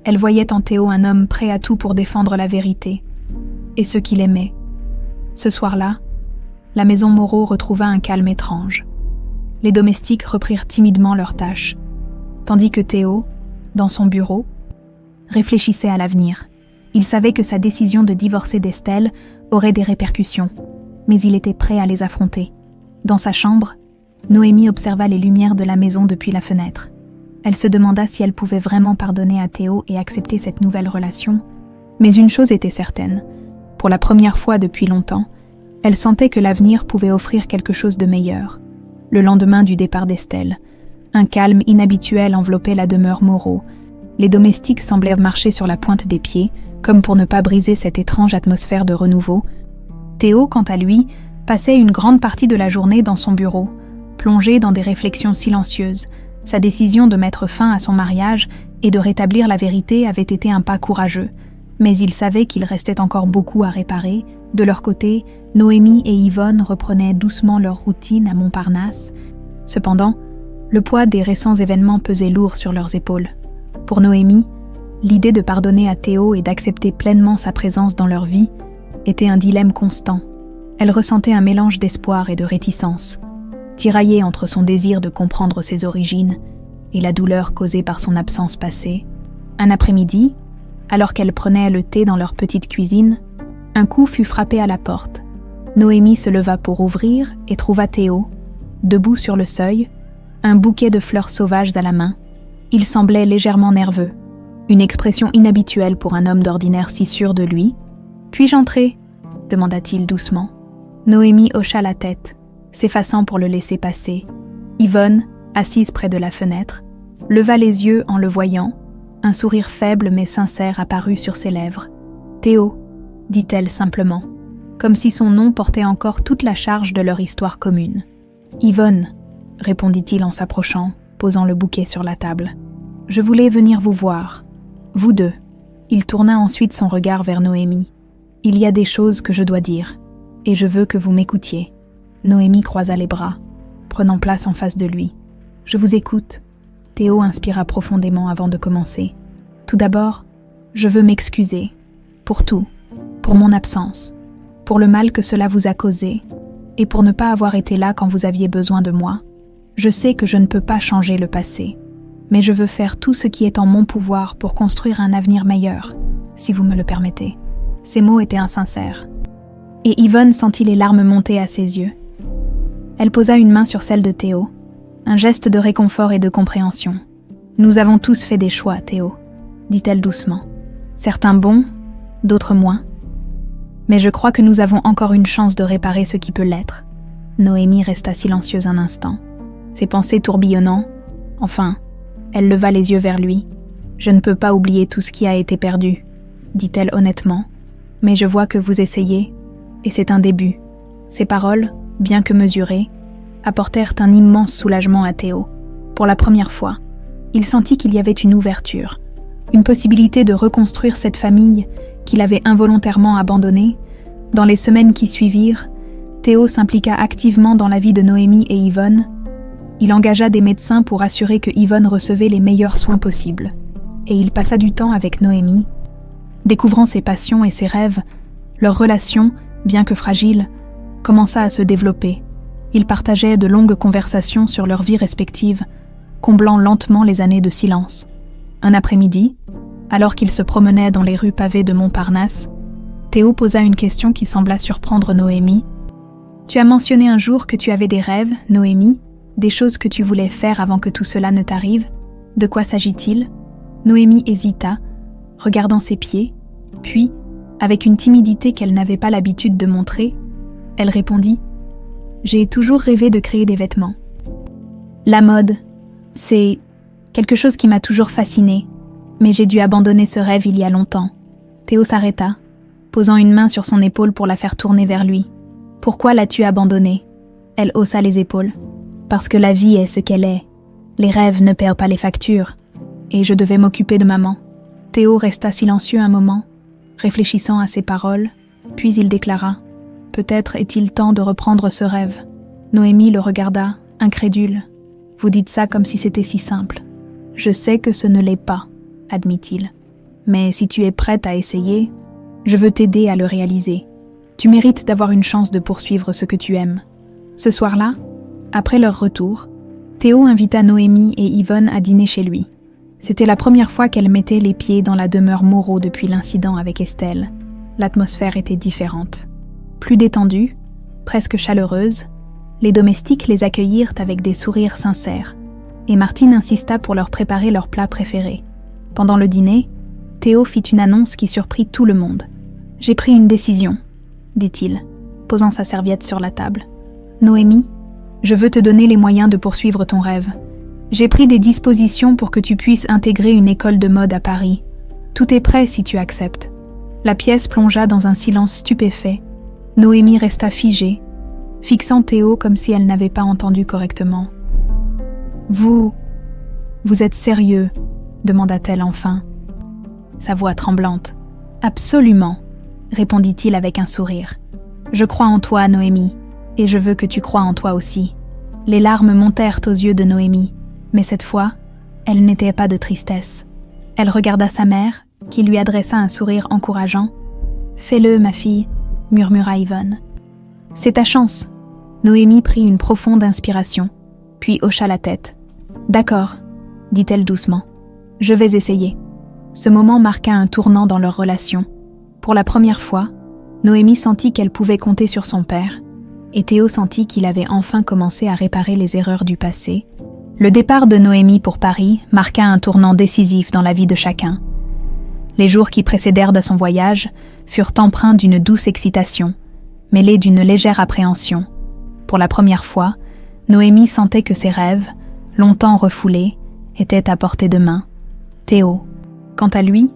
elle voyait en Théo un homme prêt à tout pour défendre la vérité, et ceux qu'il aimait. Ce soir-là, la maison Moreau retrouva un calme étrange. Les domestiques reprirent timidement leurs tâches, tandis que Théo, dans son bureau, réfléchissait à l'avenir. Il savait que sa décision de divorcer d'Estelle aurait des répercussions, mais il était prêt à les affronter. Dans sa chambre, Noémie observa les lumières de la maison depuis la fenêtre. Elle se demanda si elle pouvait vraiment pardonner à Théo et accepter cette nouvelle relation. Mais une chose était certaine. Pour la première fois depuis longtemps, elle sentait que l'avenir pouvait offrir quelque chose de meilleur. Le lendemain du départ d'Estelle, un calme inhabituel enveloppait la demeure Moreau. Les domestiques semblaient marcher sur la pointe des pieds, comme pour ne pas briser cette étrange atmosphère de renouveau. Théo, quant à lui, passait une grande partie de la journée dans son bureau, plongé dans des réflexions silencieuses. Sa décision de mettre fin à son mariage et de rétablir la vérité avait été un pas courageux, mais il savait qu'il restait encore beaucoup à réparer. De leur côté, Noémie et Yvonne reprenaient doucement leur routine à Montparnasse. Cependant, le poids des récents événements pesait lourd sur leurs épaules. Pour Noémie, l'idée de pardonner à Théo et d'accepter pleinement sa présence dans leur vie était un dilemme constant. Elle ressentait un mélange d'espoir et de réticence, tiraillée entre son désir de comprendre ses origines et la douleur causée par son absence passée. Un après-midi, alors qu'elle prenait le thé dans leur petite cuisine, un coup fut frappé à la porte. Noémie se leva pour ouvrir et trouva Théo, debout sur le seuil, un bouquet de fleurs sauvages à la main. Il semblait légèrement nerveux, une expression inhabituelle pour un homme d'ordinaire si sûr de lui. « Puis-je entrer ?» demanda-t-il doucement. Noémie hocha la tête, s'effaçant pour le laisser passer. Yvonne, assise près de la fenêtre, leva les yeux en le voyant. Un sourire faible mais sincère apparut sur ses lèvres. « Théo », dit-elle simplement, comme si son nom portait encore toute la charge de leur histoire commune. « Yvonne », répondit-il en s'approchant, posant le bouquet sur la table. « Je voulais venir vous voir, vous deux. » Il tourna ensuite son regard vers Noémie. « Il y a des choses que je dois dire, et je veux que vous m'écoutiez. » Noémie croisa les bras, prenant place en face de lui. « Je vous écoute. » Théo inspira profondément avant de commencer. « Tout d'abord, je veux m'excuser. Pour tout. Pour mon absence. Pour le mal que cela vous a causé. Et pour ne pas avoir été là quand vous aviez besoin de moi. Je sais que je ne peux pas changer le passé. Mais je veux faire tout ce qui est en mon pouvoir pour construire un avenir meilleur, si vous me le permettez. » Ces mots étaient insincères. Et Yvonne sentit les larmes monter à ses yeux. Elle posa une main sur celle de Théo, un geste de réconfort et de compréhension. « Nous avons tous fait des choix, Théo, » dit-elle doucement. « Certains bons, d'autres moins. Mais je crois que nous avons encore une chance de réparer ce qui peut l'être. » Noémie resta silencieuse un instant, ses pensées tourbillonnant. Enfin, elle leva les yeux vers lui. « Je ne peux pas oublier tout ce qui a été perdu, » dit-elle honnêtement. « Mais je vois que vous essayez, et c'est un début. » Ces paroles, bien que mesurées, apportèrent un immense soulagement à Théo. Pour la première fois, il sentit qu'il y avait une ouverture, une possibilité de reconstruire cette famille qu'il avait involontairement abandonnée. Dans les semaines qui suivirent, Théo s'impliqua activement dans la vie de Noémie et Yvonne. Il engagea des médecins pour assurer que Yvonne recevait les meilleurs soins possibles. Et il passa du temps avec Noémie. Découvrant ses passions et ses rêves, leur relation, bien que fragile, commença à se développer. Ils partageaient de longues conversations sur leurs vies respectives, comblant lentement les années de silence. Un après-midi, alors qu'ils se promenaient dans les rues pavées de Montparnasse, Théo posa une question qui sembla surprendre Noémie. « Tu as mentionné un jour que tu avais des rêves, Noémie, des choses que tu voulais faire avant que tout cela ne t'arrive. De quoi s'agit-il » Noémie hésita, regardant ses pieds, puis, avec une timidité qu'elle n'avait pas l'habitude de montrer, elle répondit « J'ai toujours rêvé de créer des vêtements. La mode, c'est quelque chose qui m'a toujours fascinée, mais j'ai dû abandonner ce rêve il y a longtemps. » Théo s'arrêta, posant une main sur son épaule pour la faire tourner vers lui. « Pourquoi l'as-tu abandonné ?» Elle haussa les épaules. « Parce que la vie est ce qu'elle est. Les rêves ne paient pas les factures. Et je devais m'occuper de maman. » Théo resta silencieux un moment, réfléchissant à ses paroles, puis il déclara « Peut-être est-il temps de reprendre ce rêve. » Noémie le regarda, incrédule. « Vous dites ça comme si c'était si simple. »« Je sais que ce ne l'est pas, » admit-il. « Mais si tu es prête à essayer, je veux t'aider à le réaliser. Tu mérites d'avoir une chance de poursuivre ce que tu aimes. » Ce soir-là, après leur retour, Théo invita Noémie et Yvonne à dîner chez lui. C'était la première fois qu'elle mettait les pieds dans la demeure Moreau depuis l'incident avec Estelle. L'atmosphère était différente. Plus détendue, presque chaleureuse, Les domestiques les accueillirent avec des sourires sincères, et Martine insista pour leur préparer leur plat préféré. Pendant le dîner, Théo fit une annonce qui surprit tout le monde. « J'ai pris une décision, dit-il, posant sa serviette sur la table. Noémie, je veux te donner les moyens de poursuivre ton rêve. J'ai pris des dispositions pour que tu puisses intégrer une école de mode à Paris. Tout est prêt si tu acceptes. » La pièce plongea dans un silence stupéfait. Noémie resta figée, fixant Théo comme si elle n'avait pas entendu correctement. « Vous êtes sérieux ?» demanda-t-elle enfin, sa voix tremblante. « Absolument, » répondit-il avec un sourire. « Je crois en toi, Noémie, et je veux que tu crois en toi aussi. » Les larmes montèrent aux yeux de Noémie, mais cette fois, elle n'était pas de tristesse. Elle regarda sa mère, qui lui adressa un sourire encourageant. « Fais-le, ma fille, » murmura Yvonne. « C'est ta chance. » Noémie prit une profonde inspiration, puis hocha la tête. « D'accord, » dit-elle doucement. « Je vais essayer. » Ce moment marqua un tournant dans leur relation. Pour la première fois, Noémie sentit qu'elle pouvait compter sur son père, et Théo sentit qu'il avait enfin commencé à réparer les erreurs du passé. Le départ de Noémie pour Paris marqua un tournant décisif dans la vie de chacun. Les jours qui précédèrent de son voyage furent empreints d'une douce excitation, mêlée d'une légère appréhension. Pour la première fois, Noémie sentait que ses rêves, longtemps refoulés, étaient à portée de main. Théo, quant à lui,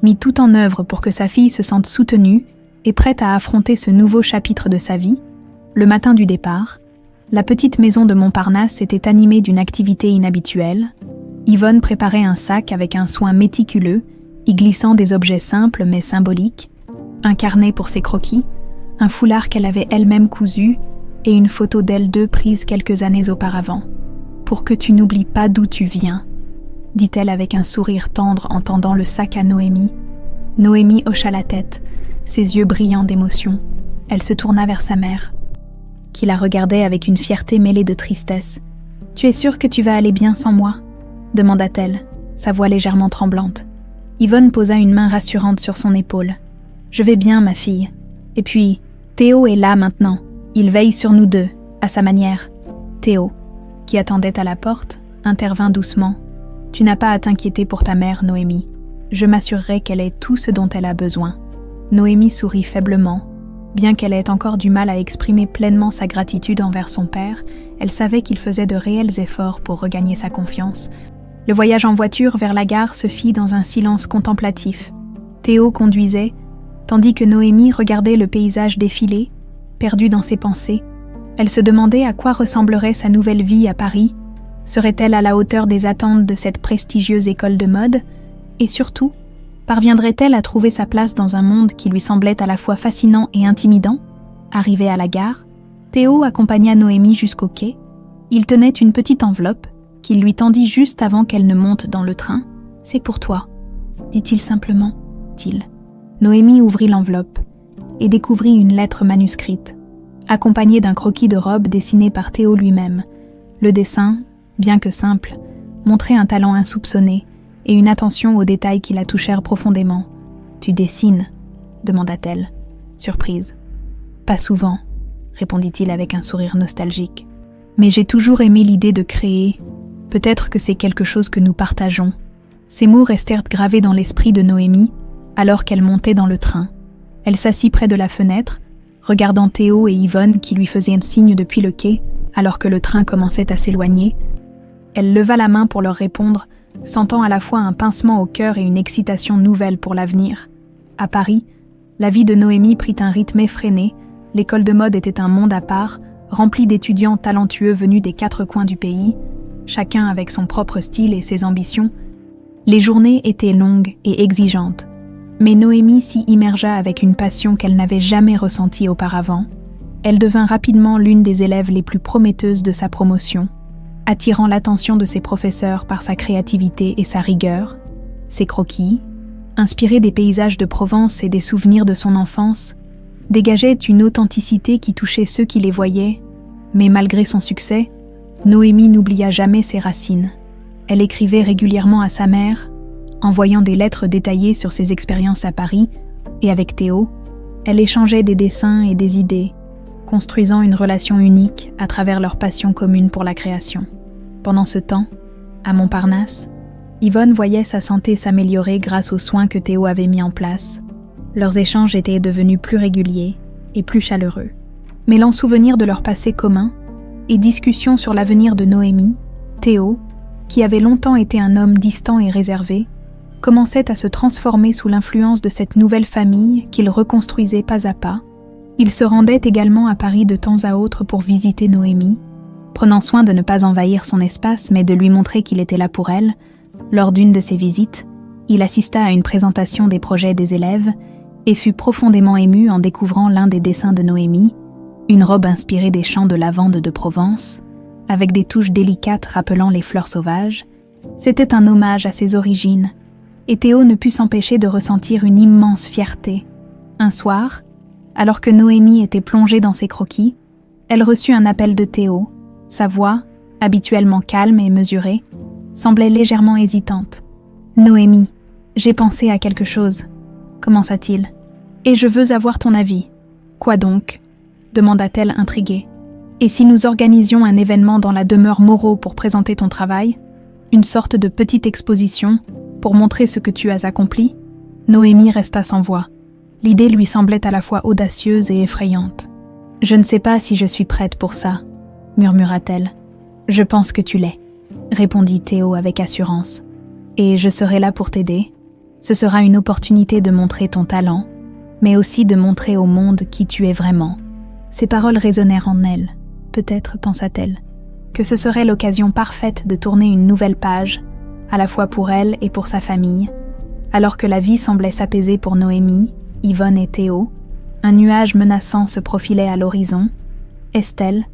mit tout en œuvre pour que sa fille se sente soutenue et prête à affronter ce nouveau chapitre de sa vie. Le matin du départ, la petite maison de Montparnasse était animée d'une activité inhabituelle. Yvonne préparait un sac avec un soin méticuleux, y glissant des objets simples mais symboliques, un carnet pour ses croquis, un foulard qu'elle avait elle-même cousu et une photo d'elle deux prise quelques années auparavant. « Pour que tu n'oublies pas d'où tu viens », dit-elle avec un sourire tendre en tendant le sac à Noémie. Noémie hocha la tête, ses yeux brillants d'émotion. Elle se tourna vers sa mère, qui la regardait avec une fierté mêlée de tristesse. « Tu es sûre que tu vas aller bien sans moi ?» demanda-t-elle, sa voix légèrement tremblante. Yvonne posa une main rassurante sur son épaule. « Je vais bien, ma fille. Et puis, Théo est là maintenant. Il veille sur nous deux, à sa manière. » Théo, qui attendait à la porte, intervint doucement. « Tu n'as pas à t'inquiéter pour ta mère, Noémie. Je m'assurerai qu'elle ait tout ce dont elle a besoin. » Noémie sourit faiblement. Bien qu'elle ait encore du mal à exprimer pleinement sa gratitude envers son père, elle savait qu'il faisait de réels efforts pour regagner sa confiance. Le voyage en voiture vers la gare se fit dans un silence contemplatif. Théo conduisait, tandis que Noémie regardait le paysage défiler, perdue dans ses pensées. Elle se demandait à quoi ressemblerait sa nouvelle vie à Paris. Serait-elle à la hauteur des attentes de cette prestigieuse école de mode? Et surtout, parviendrait-elle à trouver sa place dans un monde qui lui semblait à la fois fascinant et intimidant? Arrivé à la gare, Théo accompagna Noémie jusqu'au quai. Il tenait une petite enveloppe qu'il lui tendit juste avant qu'elle ne monte dans le train. « C'est pour toi », dit-il simplement, dit-il. Noémie ouvrit l'enveloppe et découvrit une lettre manuscrite, accompagnée d'un croquis de robe dessiné par Théo lui-même. Le dessin, bien que simple, montrait un talent insoupçonné et une attention aux détails qui la touchèrent profondément. « Tu dessines ?» demanda-t-elle, surprise. « Pas souvent », répondit-il avec un sourire nostalgique. « Mais j'ai toujours aimé l'idée de créer. Peut-être que c'est quelque chose que nous partageons. » Ces mots restèrent gravés dans l'esprit de Noémie alors qu'elle montait dans le train. Elle s'assit près de la fenêtre, regardant Théo et Yvonne qui lui faisaient un signe depuis le quai alors que le train commençait à s'éloigner. Elle leva la main pour leur répondre, sentant à la fois un pincement au cœur et une excitation nouvelle pour l'avenir. À Paris, la vie de Noémie prit un rythme effréné. L'école de mode était un monde à part, rempli d'étudiants talentueux venus des 4 coins du pays, chacun avec son propre style et ses ambitions. Les journées étaient longues et exigeantes, mais Noémie s'y immergea avec une passion qu'elle n'avait jamais ressentie auparavant. Elle devint rapidement l'une des élèves les plus prometteuses de sa promotion, attirant l'attention de ses professeurs par sa créativité et sa rigueur. Ses croquis, inspirés des paysages de Provence et des souvenirs de son enfance, dégageaient une authenticité qui touchait ceux qui les voyaient. Mais malgré son succès, Noémie n'oublia jamais ses racines. Elle écrivait régulièrement à sa mère, envoyant des lettres détaillées sur ses expériences à Paris, et avec Théo, elle échangeait des dessins et des idées. construisant une relation unique à travers leur passion commune pour la création. Pendant ce temps, à Montparnasse, Yvonne voyait sa santé s'améliorer grâce aux soins que Théo avait mis en place. Leurs échanges étaient devenus plus réguliers et plus chaleureux. Mêlant souvenirs de leur passé commun et discussions sur l'avenir de Noémie, Théo, qui avait longtemps été un homme distant et réservé, commençait à se transformer sous l'influence de cette nouvelle famille qu'il reconstruisait pas à pas. Il se rendait également à Paris de temps à autre pour visiter Noémie, prenant soin de ne pas envahir son espace mais de lui montrer qu'il était là pour elle. Lors d'une de ses visites, il assista à une présentation des projets des élèves et fut profondément ému en découvrant l'un des dessins de Noémie, une robe inspirée des champs de lavande de Provence, avec des touches délicates rappelant les fleurs sauvages. C'était un hommage à ses origines, et Théo ne put s'empêcher de ressentir une immense fierté. Un soir, alors que Noémie était plongée dans ses croquis, elle reçut un appel de Théo. Sa voix, habituellement calme et mesurée, semblait légèrement hésitante. « Noémie, j'ai pensé à quelque chose, » commença-t-il. « Et je veux avoir ton avis. »« Quoi donc ?» demanda-t-elle intriguée. « Et si nous organisions un événement dans la demeure Moreau pour présenter ton travail, une sorte de petite exposition pour montrer ce que tu as accompli ?» Noémie resta sans voix. L'idée lui semblait à la fois audacieuse et effrayante. « Je ne sais pas si je suis prête pour ça, » murmura-t-elle. « Je pense que tu l'es, » répondit Théo avec assurance. « Et je serai là pour t'aider. Ce sera une opportunité de montrer ton talent, mais aussi de montrer au monde qui tu es vraiment. » Ces paroles résonnèrent en elle. Peut-être, pensa-t-elle, que ce serait l'occasion parfaite de tourner une nouvelle page, à la fois pour elle et pour sa famille. Alors que la vie semblait s'apaiser pour Noémie, Yvonne et Théo, un nuage menaçant se profilait à l'horizon. Estelle,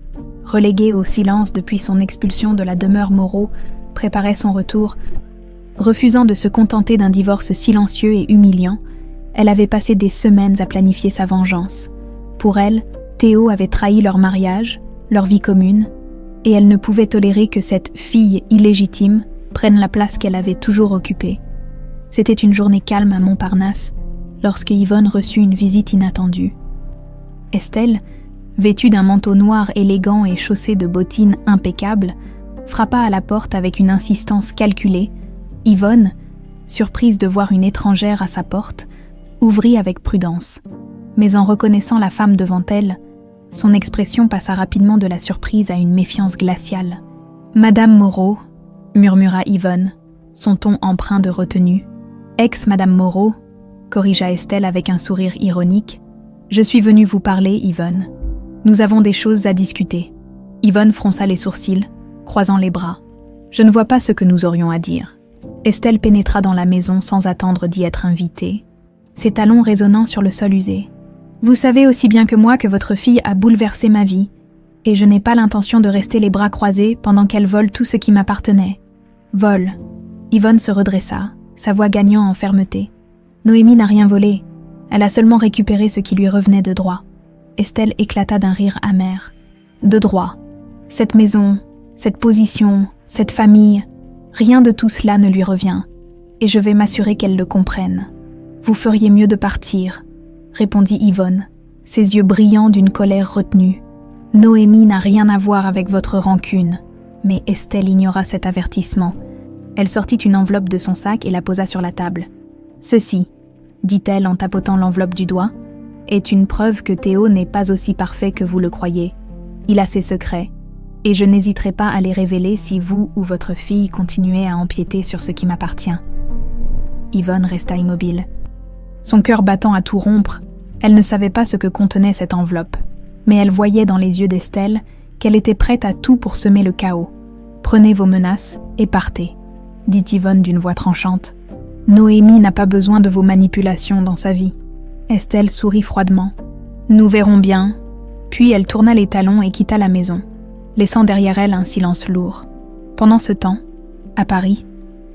reléguée au silence depuis son expulsion de la demeure Moreau, préparait son retour. Refusant de se contenter d'un divorce silencieux et humiliant, elle avait passé des semaines à planifier sa vengeance. Pour elle, Théo avait trahi leur mariage, leur vie commune, et elle ne pouvait tolérer que cette fille illégitime prenne la place qu'elle avait toujours occupée. C'était une journée calme à Montparnasse, lorsque Yvonne reçut une visite inattendue. Estelle, vêtue d'un manteau noir élégant et chaussée de bottines impeccables, frappa à la porte avec une insistance calculée. Yvonne, surprise de voir une étrangère à sa porte, ouvrit avec prudence. Mais en reconnaissant la femme devant elle, son expression passa rapidement de la surprise à une méfiance glaciale. « Madame Moreau », murmura Yvonne, son ton empreint de retenue. « Ex-Madame Moreau », corrigea Estelle avec un sourire ironique. « Je suis venue vous parler, Yvonne. Nous avons des choses à discuter. » Yvonne fronça les sourcils, croisant les bras. « Je ne vois pas ce que nous aurions à dire. » Estelle pénétra dans la maison sans attendre d'y être invitée, ses talons résonnant sur le sol usé. « Vous savez aussi bien que moi que votre fille a bouleversé ma vie, et je n'ai pas l'intention de rester les bras croisés pendant qu'elle vole tout ce qui m'appartenait. » Vole. Yvonne se redressa, sa voix gagnant en fermeté. Noémie n'a rien volé. Elle a seulement récupéré ce qui lui revenait de droit. Estelle éclata d'un rire amer. De droit. Cette maison, cette position, cette famille, rien de tout cela ne lui revient, et je vais m'assurer qu'elle le comprenne. Vous feriez mieux de partir, répondit Yvonne, ses yeux brillants d'une colère retenue. Noémie n'a rien à voir avec votre rancune. Mais Estelle ignora cet avertissement. Elle sortit une enveloppe de son sac et la posa sur la table. « Ceci, dit-elle en tapotant l'enveloppe du doigt, est une preuve que Théo n'est pas aussi parfait que vous le croyez. Il a ses secrets, et je n'hésiterai pas à les révéler si vous ou votre fille continuez à empiéter sur ce qui m'appartient. » Yvonne resta immobile. Son cœur battant à tout rompre, elle ne savait pas ce que contenait cette enveloppe, mais elle voyait dans les yeux d'Estelle qu'elle était prête à tout pour semer le chaos. « Prenez vos menaces et partez, » dit Yvonne d'une voix tranchante. « Noémie n'a pas besoin de vos manipulations dans sa vie. » Estelle sourit froidement. « Nous verrons bien. » Puis elle tourna les talons et quitta la maison, laissant derrière elle un silence lourd. Pendant ce temps, à Paris,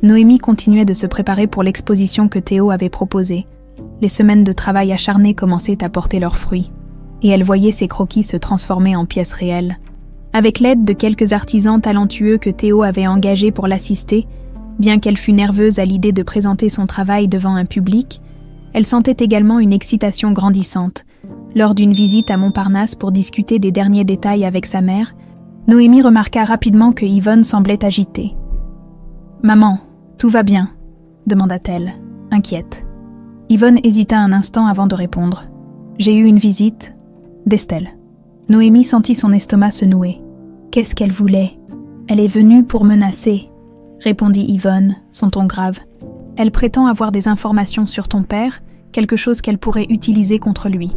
Noémie continuait de se préparer pour l'exposition que Théo avait proposée. Les semaines de travail acharné commençaient à porter leurs fruits, et elle voyait ses croquis se transformer en pièces réelles. Avec l'aide de quelques artisans talentueux que Théo avait engagés pour l'assister, bien qu'elle fût nerveuse à l'idée de présenter son travail devant un public, elle sentait également une excitation grandissante, Lors d'une visite à Montparnasse pour discuter des derniers détails avec sa mère, Noémie remarqua rapidement que Yvonne semblait agitée. « Maman, tout va bien ?» demanda-t-elle, inquiète. Yvonne hésita un instant avant de répondre. « J'ai eu une visite d'Estelle. » Noémie sentit son estomac se nouer. Qu'est-ce qu'elle voulait ? Elle est venue pour menacer, répondit Yvonne, son ton grave. Elle prétend avoir des informations sur ton père, quelque chose qu'elle pourrait utiliser contre lui.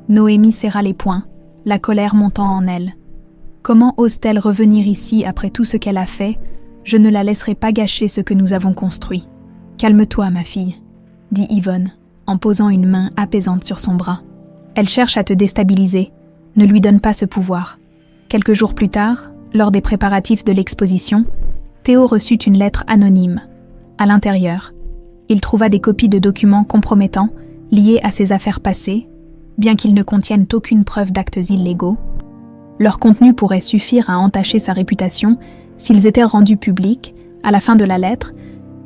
Noémie serra les poings, la colère montant en elle. Comment ose-t-elle revenir ici après tout ce qu'elle a fait ? Je ne la laisserai pas gâcher ce que nous avons construit. Calme-toi, ma fille, dit Yvonne, en posant une main apaisante sur son bras. Elle cherche à te déstabiliser. Ne lui donne pas ce pouvoir. Quelques jours plus tard, lors des préparatifs de l'exposition, Théo reçut une lettre anonyme. À l'intérieur, il trouva des copies de documents compromettants liés à ses affaires passées, bien qu'ils ne contiennent aucune preuve d'actes illégaux. Leur contenu pourrait suffire à entacher sa réputation s'ils étaient rendus publics. À la fin de la lettre,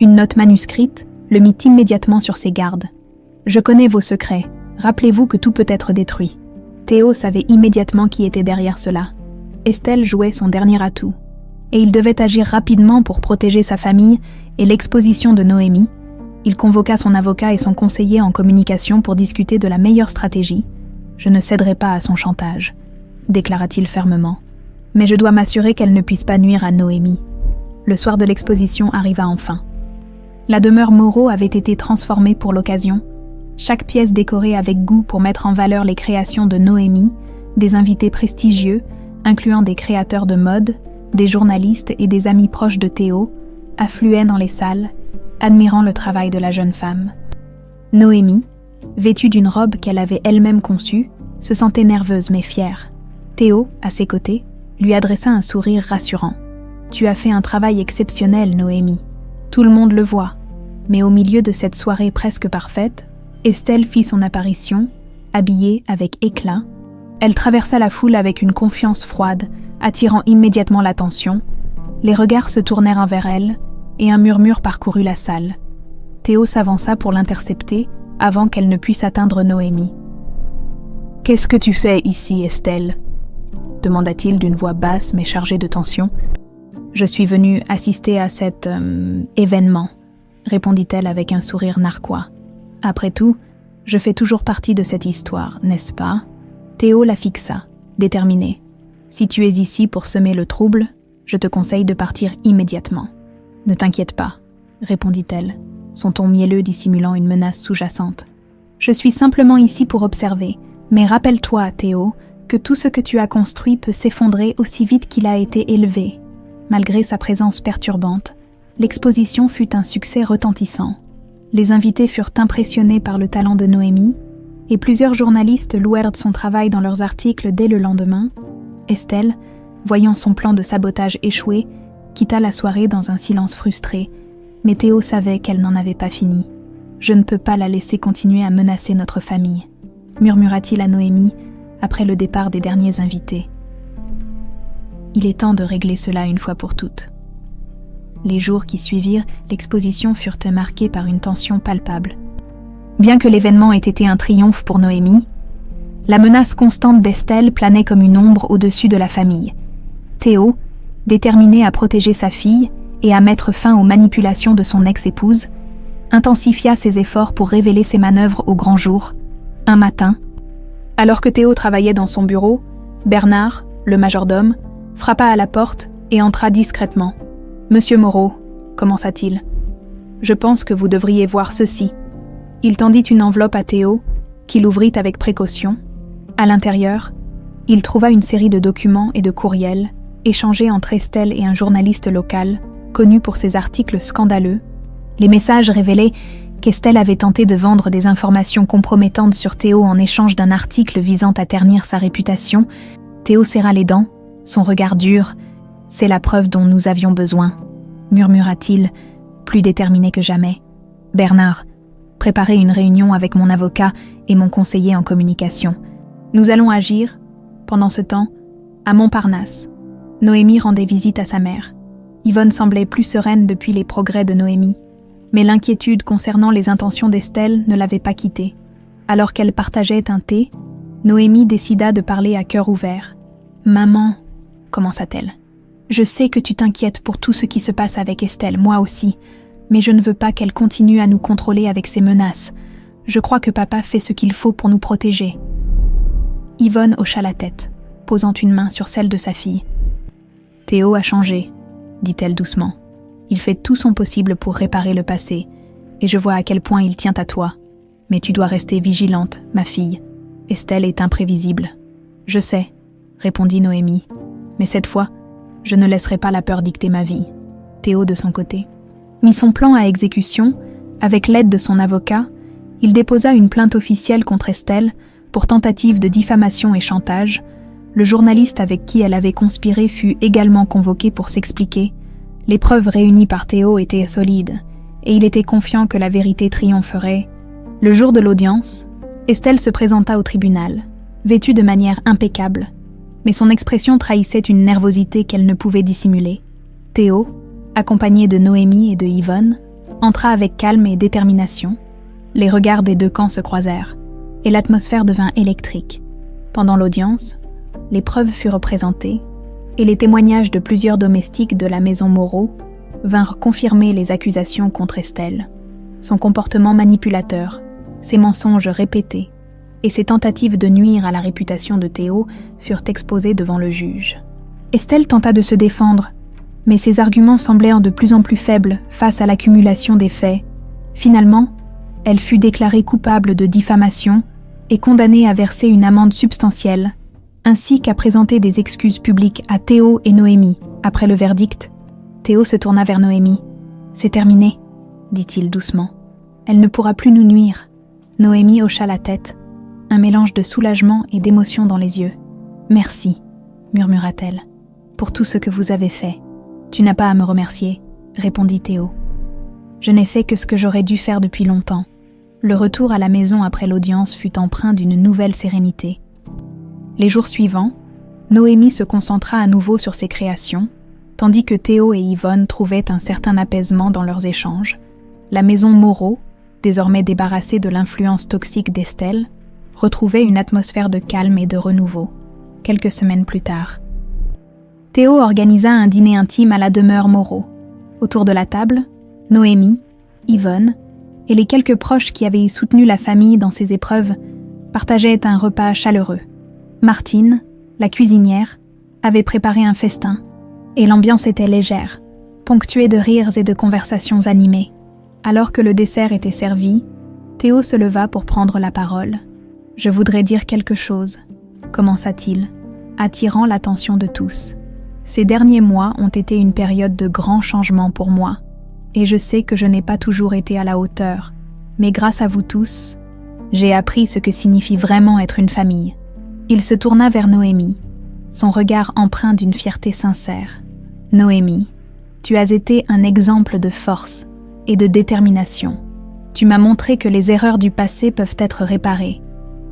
une note manuscrite le mit immédiatement sur ses gardes. « Je connais vos secrets. Rappelez-vous que tout peut être détruit. » Théo savait immédiatement qui était derrière cela. Estelle jouait son dernier atout. Et il devait agir rapidement pour protéger sa famille et l'exposition de Noémie. Il convoqua son avocat et son conseiller en communication pour discuter de la meilleure stratégie. « Je ne céderai pas à son chantage », déclara-t-il fermement. « Mais je dois m'assurer qu'elle ne puisse pas nuire à Noémie. » Le soir de l'exposition arriva enfin. La demeure Moreau avait été transformée pour l'occasion. Chaque pièce décorée avec goût pour mettre en valeur les créations de Noémie, des invités prestigieux, incluant des créateurs de mode, des journalistes et des amis proches de Théo, affluaient dans les salles, admirant le travail de la jeune femme. Noémie, vêtue d'une robe qu'elle avait elle-même conçue, se sentait nerveuse mais fière. Théo, à ses côtés, lui adressa un sourire rassurant. « Tu as fait un travail exceptionnel, Noémie. Tout le monde le voit. » Mais au milieu de cette soirée presque parfaite, Estelle fit son apparition, habillée avec éclat. Elle traversa la foule avec une confiance froide, attirant immédiatement l'attention. Les regards se tournèrent vers elle, et un murmure parcourut la salle. Théo s'avança pour l'intercepter, avant qu'elle ne puisse atteindre Noémie. « Qu'est-ce que tu fais ici, Estelle ?» demanda-t-il d'une voix basse mais chargée de tension. « Je suis venue assister à cet événement, » répondit-elle avec un sourire narquois. « Après tout, je fais toujours partie de cette histoire, n'est-ce pas ?» Théo la fixa, déterminé. « Si tu es ici pour semer le trouble, je te conseille de partir immédiatement. »« Ne t'inquiète pas, » répondit-elle, son ton mielleux dissimulant une menace sous-jacente. « Je suis simplement ici pour observer, mais rappelle-toi, Théo, que tout ce que tu as construit peut s'effondrer aussi vite qu'il a été élevé. » Malgré sa présence perturbante, l'exposition fut un succès retentissant. Les invités furent impressionnés par le talent de Noémie, et plusieurs journalistes louèrent son travail dans leurs articles dès le lendemain. Estelle, voyant son plan de sabotage échouer, quitta la soirée dans un silence frustré, mais Théo savait qu'elle n'en avait pas fini. « Je ne peux pas la laisser continuer à menacer notre famille », murmura-t-il à Noémie après le départ des derniers invités. Il est temps de régler cela une fois pour toutes. Les jours qui suivirent, l'exposition furent marqués par une tension palpable. Bien que l'événement ait été un triomphe pour Noémie, la menace constante d'Estelle planait comme une ombre au-dessus de la famille. Théo, déterminé à protéger sa fille et à mettre fin aux manipulations de son ex-épouse, intensifia ses efforts pour révéler ses manœuvres au grand jour. Un matin, alors que Théo travaillait dans son bureau, Bernard, le majordome, frappa à la porte et entra discrètement. « Monsieur Moreau, » commença-t-il, « je pense que vous devriez voir ceci. » Il tendit une enveloppe à Théo, qu'il ouvrit avec précaution. À l'intérieur, il trouva une série de documents et de courriels échangés entre Estelle et un journaliste local, connu pour ses articles scandaleux. Les messages révélaient qu'Estelle avait tenté de vendre des informations compromettantes sur Théo en échange d'un article visant à ternir sa réputation. Théo serra les dents, son regard dur. « C'est la preuve dont nous avions besoin », murmura-t-il, plus déterminé que jamais. « Bernard, préparez une réunion avec mon avocat et mon conseiller en communication. Nous allons agir, pendant ce temps, à Montparnasse. » Noémie rendait visite à sa mère. Yvonne semblait plus sereine depuis les progrès de Noémie, mais l'inquiétude concernant les intentions d'Estelle ne l'avait pas quittée. Alors qu'elle partageait un thé, Noémie décida de parler à cœur ouvert. « Maman, commença-t-elle, je sais que tu t'inquiètes pour tout ce qui se passe avec Estelle, moi aussi, mais je ne veux pas qu'elle continue à nous contrôler avec ses menaces. Je crois que papa fait ce qu'il faut pour nous protéger. » Yvonne hocha la tête, posant une main sur celle de sa fille. « Théo a changé, » dit-elle doucement. « Il fait tout son possible pour réparer le passé, et je vois à quel point il tient à toi. Mais tu dois rester vigilante, ma fille. Estelle est imprévisible. »« Je sais, » répondit Noémie, « mais cette fois, je ne laisserai pas la peur dicter ma vie. » Théo, de son côté, mit son plan à exécution. Avec l'aide de son avocat, il déposa une plainte officielle contre Estelle pour tentative de diffamation et chantage. Le journaliste avec qui elle avait conspiré fut également convoqué pour s'expliquer. Les preuves réunies par Théo étaient solides, et il était confiant que la vérité triompherait. Le jour de l'audience, Estelle se présenta au tribunal, vêtue de manière impeccable, mais son expression trahissait une nervosité qu'elle ne pouvait dissimuler. Théo, accompagné de Noémie et de Yvonne, entra avec calme et détermination. Les regards des deux camps se croisèrent, et l'atmosphère devint électrique. Pendant l'audience, les preuves furent présentées, et les témoignages de plusieurs domestiques de la maison Moreau vinrent confirmer les accusations contre Estelle. Son comportement manipulateur, ses mensonges répétés et ses tentatives de nuire à la réputation de Théo furent exposés devant le juge. Estelle tenta de se défendre, mais ses arguments semblèrent de plus en plus faibles face à l'accumulation des faits. Finalement, elle fut déclarée coupable de diffamation et condamnée à verser une amende substantielle, ainsi qu'à présenter des excuses publiques à Théo et Noémie. Après le verdict, Théo se tourna vers Noémie. « C'est terminé, » dit-il doucement. « Elle ne pourra plus nous nuire. » Noémie hocha la tête, un mélange de soulagement et d'émotion dans les yeux. « Merci, » murmura-t-elle, « pour tout ce que vous avez fait. »« Tu n'as pas à me remercier, » répondit Théo. « Je n'ai fait que ce que j'aurais dû faire depuis longtemps. » Le retour à la maison après l'audience fut empreint d'une nouvelle sérénité. Les jours suivants, Noémie se concentra à nouveau sur ses créations, tandis que Théo et Yvonne trouvaient un certain apaisement dans leurs échanges. La maison Moreau, désormais débarrassée de l'influence toxique d'Estelle, retrouvait une atmosphère de calme et de renouveau. Quelques semaines plus tard, Théo organisa un dîner intime à la demeure Moreau. Autour de la table, Noémie, Yvonne et les quelques proches qui avaient soutenu la famille dans ses épreuves partageaient un repas chaleureux. Martine, la cuisinière, avait préparé un festin, et l'ambiance était légère, ponctuée de rires et de conversations animées. Alors que le dessert était servi, Théo se leva pour prendre la parole. « Je voudrais dire quelque chose, » commença-t-il, attirant l'attention de tous. « Ces derniers mois ont été une période de grands changements pour moi, et je sais que je n'ai pas toujours été à la hauteur, mais grâce à vous tous, j'ai appris ce que signifie vraiment être une famille. » Il se tourna vers Noémie, son regard empreint d'une fierté sincère. « Noémie, tu as été un exemple de force et de détermination. Tu m'as montré que les erreurs du passé peuvent être réparées,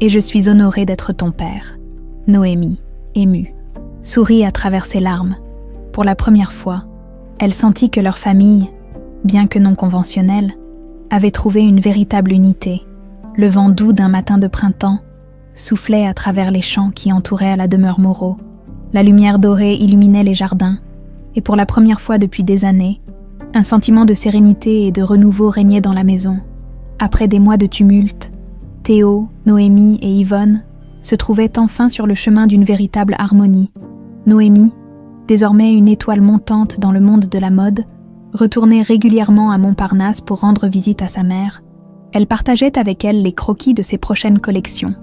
et je suis honorée d'être ton père. » Noémie, émue, sourit à travers ses larmes. Pour la première fois, elle sentit que leur famille, bien que non conventionnelle, avait trouvé une véritable unité. Le vent doux d'un matin de printemps soufflait à travers les champs qui entouraient la demeure Moreau. La lumière dorée illuminait les jardins, et pour la première fois depuis des années, un sentiment de sérénité et de renouveau régnait dans la maison. Après des mois de tumulte, Théo, Noémie et Yvonne se trouvaient enfin sur le chemin d'une véritable harmonie. Noémie, désormais une étoile montante dans le monde de la mode, retournait régulièrement à Montparnasse pour rendre visite à sa mère. Elle partageait avec elle les croquis de ses prochaines collections,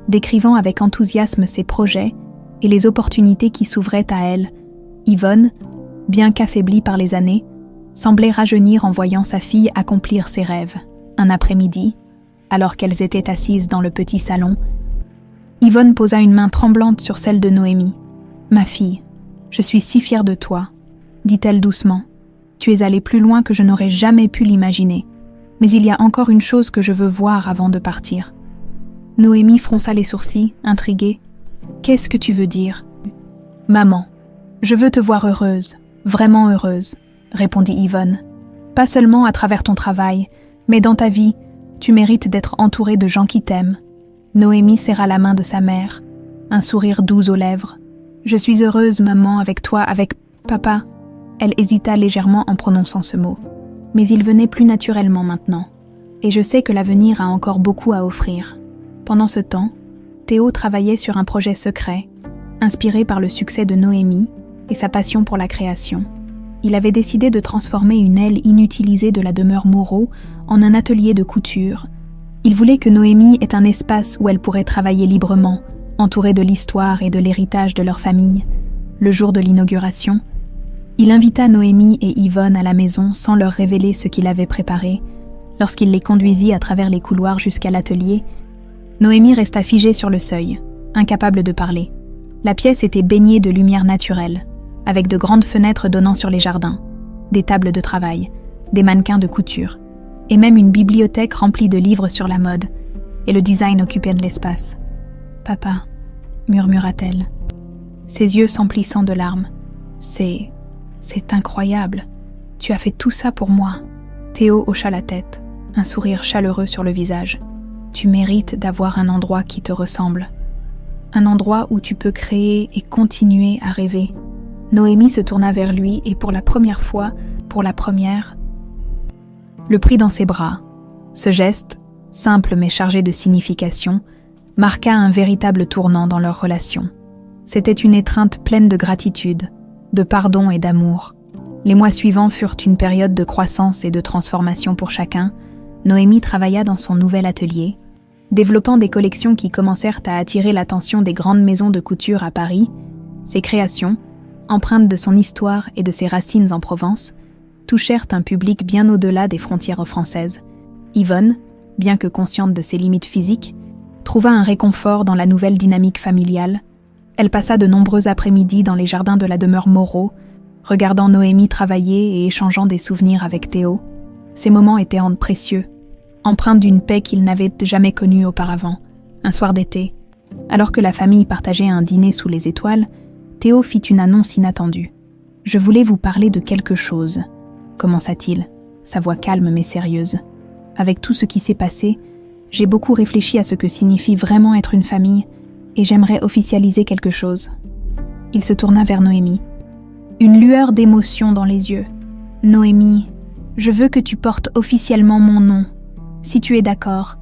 décrivant avec enthousiasme ses projets et les opportunités qui s'ouvraient à elle. Yvonne, bien qu'affaiblie par les années, semblait rajeunir en voyant sa fille accomplir ses rêves. Un après-midi, alors qu'elles étaient assises dans le petit salon, Yvonne posa une main tremblante sur celle de Noémie. « Ma fille, je suis si fière de toi, » dit-elle doucement. « Tu es allée plus loin que je n'aurais jamais pu l'imaginer, mais il y a encore une chose que je veux voir avant de partir. » Noémie fronça les sourcils, intriguée. « Qu'est-ce que tu veux dire ?»« Maman, je veux te voir heureuse, vraiment heureuse, » répondit Yvonne. « Pas seulement à travers ton travail, mais dans ta vie, tu mérites d'être entourée de gens qui t'aiment. Noémie serra la main de sa mère, un sourire doux aux lèvres. « Je suis heureuse, maman, avec toi, avec papa. » Elle hésita légèrement en prononçant ce mot. Mais il venait plus naturellement maintenant. Et je sais que l'avenir a encore beaucoup à offrir. Pendant ce temps, Théo travaillait sur un projet secret, inspiré par le succès de Noémie et sa passion pour la création. Il avait décidé de transformer une aile inutilisée de la demeure Moreau en un atelier de couture. Il voulait que Noémie ait un espace où elle pourrait travailler librement, entourée de l'histoire et de l'héritage de leur famille. Le jour de l'inauguration, il invita Noémie et Yvonne à la maison sans leur révéler ce qu'il avait préparé. Lorsqu'il les conduisit à travers les couloirs jusqu'à l'atelier, Noémie resta figée sur le seuil, incapable de parler. La pièce était baignée de lumière naturelle, avec de grandes fenêtres donnant sur les jardins, des tables de travail, des mannequins de couture, et même une bibliothèque remplie de livres sur la mode, et le design occupait de l'espace. « Papa », murmura-t-elle, ses yeux s'emplissant de larmes. « C'est incroyable. Tu as fait tout ça pour moi. » Théo hocha la tête, un sourire chaleureux sur le visage. « Tu mérites d'avoir un endroit qui te ressemble. Un endroit où tu peux créer et continuer à rêver. » Noémie se tourna vers lui et pour la première fois, le prit dans ses bras. Ce geste, simple mais chargé de signification, marqua un véritable tournant dans leur relation. C'était une étreinte pleine de gratitude, de pardon et d'amour. Les mois suivants furent une période de croissance et de transformation pour chacun. Noémie travailla dans son nouvel atelier, développant des collections qui commencèrent à attirer l'attention des grandes maisons de couture à Paris. Ses créations, empreintes de son histoire et de ses racines en Provence, touchèrent un public bien au-delà des frontières françaises. Yvonne, bien que consciente de ses limites physiques, trouva un réconfort dans la nouvelle dynamique familiale. Elle passa de nombreux après-midi dans les jardins de la demeure Moreau, regardant Noémie travailler et échangeant des souvenirs avec Théo. Ces moments étaient précieux, empreints d'une paix qu'ils n'avaient jamais connue auparavant. Un soir d'été, alors que la famille partageait un dîner sous les étoiles, Théo fit une annonce inattendue. « Je voulais vous parler de quelque chose », commença-t-il, sa voix calme mais sérieuse. « Avec tout ce qui s'est passé, j'ai beaucoup réfléchi à ce que signifie vraiment être une famille, et j'aimerais officialiser quelque chose. » Il se tourna vers Noémie. Une lueur d'émotion dans les yeux. « Noémie, je veux que tu portes officiellement mon nom. Si tu es d'accord,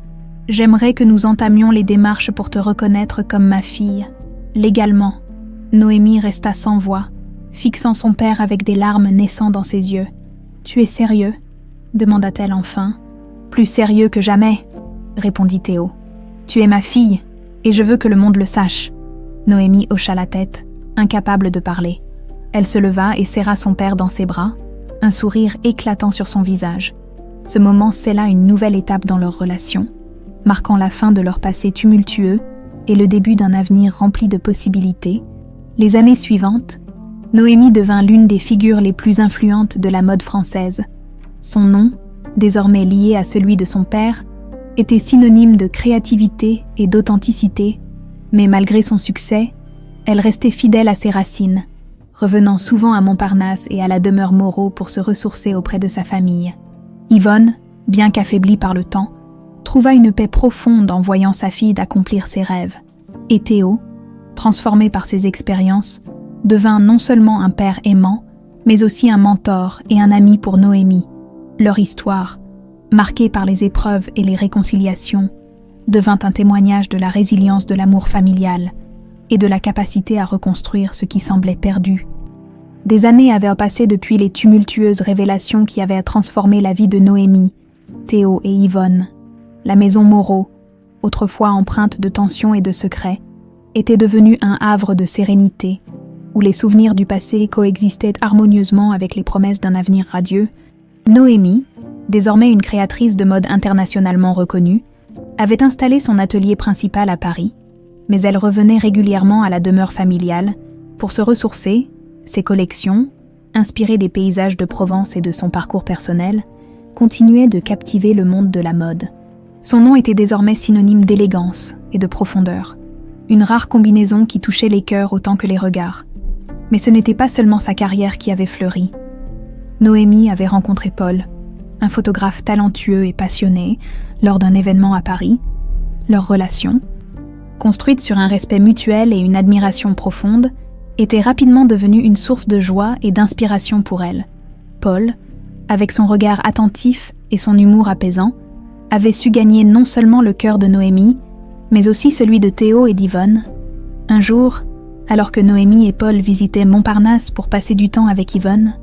j'aimerais que nous entamions les démarches pour te reconnaître comme ma fille, légalement. » Noémie resta sans voix, fixant son père avec des larmes naissant dans ses yeux. « Tu es sérieux ?» demanda-t-elle enfin. « Plus sérieux que jamais », répondit Théo. « Tu es ma fille, et je veux que le monde le sache. » Noémie hocha la tête, incapable de parler. Elle se leva et serra son père dans ses bras, un sourire éclatant sur son visage. Ce moment scella une nouvelle étape dans leur relation, marquant la fin de leur passé tumultueux et le début d'un avenir rempli de possibilités. Les années suivantes, Noémie devint l'une des figures les plus influentes de la mode française. Son nom, désormais lié à celui de son père, était synonyme de créativité et d'authenticité, mais malgré son succès, elle restait fidèle à ses racines, revenant souvent à Montparnasse et à la demeure Moreau pour se ressourcer auprès de sa famille. Yvonne, bien qu'affaiblie par le temps, trouva une paix profonde en voyant sa fille d'accomplir ses rêves. Et Théo, transformé par ses expériences, devint non seulement un père aimant, mais aussi un mentor et un ami pour Noémie. Leur histoire, marquée par les épreuves et les réconciliations, devint un témoignage de la résilience de l'amour familial et de la capacité à reconstruire ce qui semblait perdu. Des années avaient passé depuis les tumultueuses révélations qui avaient transformé la vie de Noémie, Théo et Yvonne. La maison Moreau, autrefois empreinte de tensions et de secrets, était devenue un havre de sérénité, où les souvenirs du passé coexistaient harmonieusement avec les promesses d'un avenir radieux. Noémie, désormais une créatrice de mode internationalement reconnue, avait installé son atelier principal à Paris, mais elle revenait régulièrement à la demeure familiale pour se ressourcer. Ses collections, inspirées des paysages de Provence et de son parcours personnel, continuaient de captiver le monde de la mode. Son nom était désormais synonyme d'élégance et de profondeur, une rare combinaison qui touchait les cœurs autant que les regards. Mais ce n'était pas seulement sa carrière qui avait fleuri. Noémie avait rencontré Paul, un photographe talentueux et passionné, lors d'un événement à Paris. Leur relation, construite sur un respect mutuel et une admiration profonde, était rapidement devenue une source de joie et d'inspiration pour elle. Paul, avec son regard attentif et son humour apaisant, avait su gagner non seulement le cœur de Noémie, mais aussi celui de Théo et d'Yvonne. Un jour, alors que Noémie et Paul visitaient Montparnasse pour passer du temps avec Yvonne,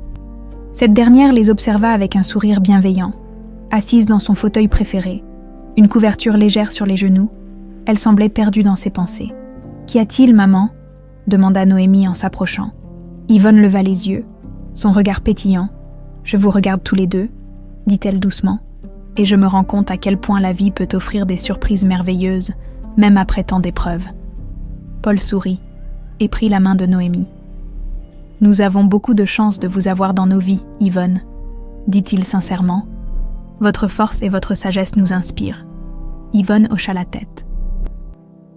cette dernière les observa avec un sourire bienveillant. Assise dans son fauteuil préféré, une couverture légère sur les genoux, elle semblait perdue dans ses pensées. « Qu'y a-t-il, maman » demanda Noémie en s'approchant. Yvonne leva les yeux, son regard pétillant. « Je vous regarde tous les deux » dit-elle doucement, « et je me rends compte à quel point la vie peut offrir des surprises merveilleuses, même après tant d'épreuves. » Paul sourit et prit la main de Noémie. « Nous avons beaucoup de chance de vous avoir dans nos vies, Yvonne, » dit-il sincèrement. « Votre force et votre sagesse nous inspirent. » Yvonne hocha la tête.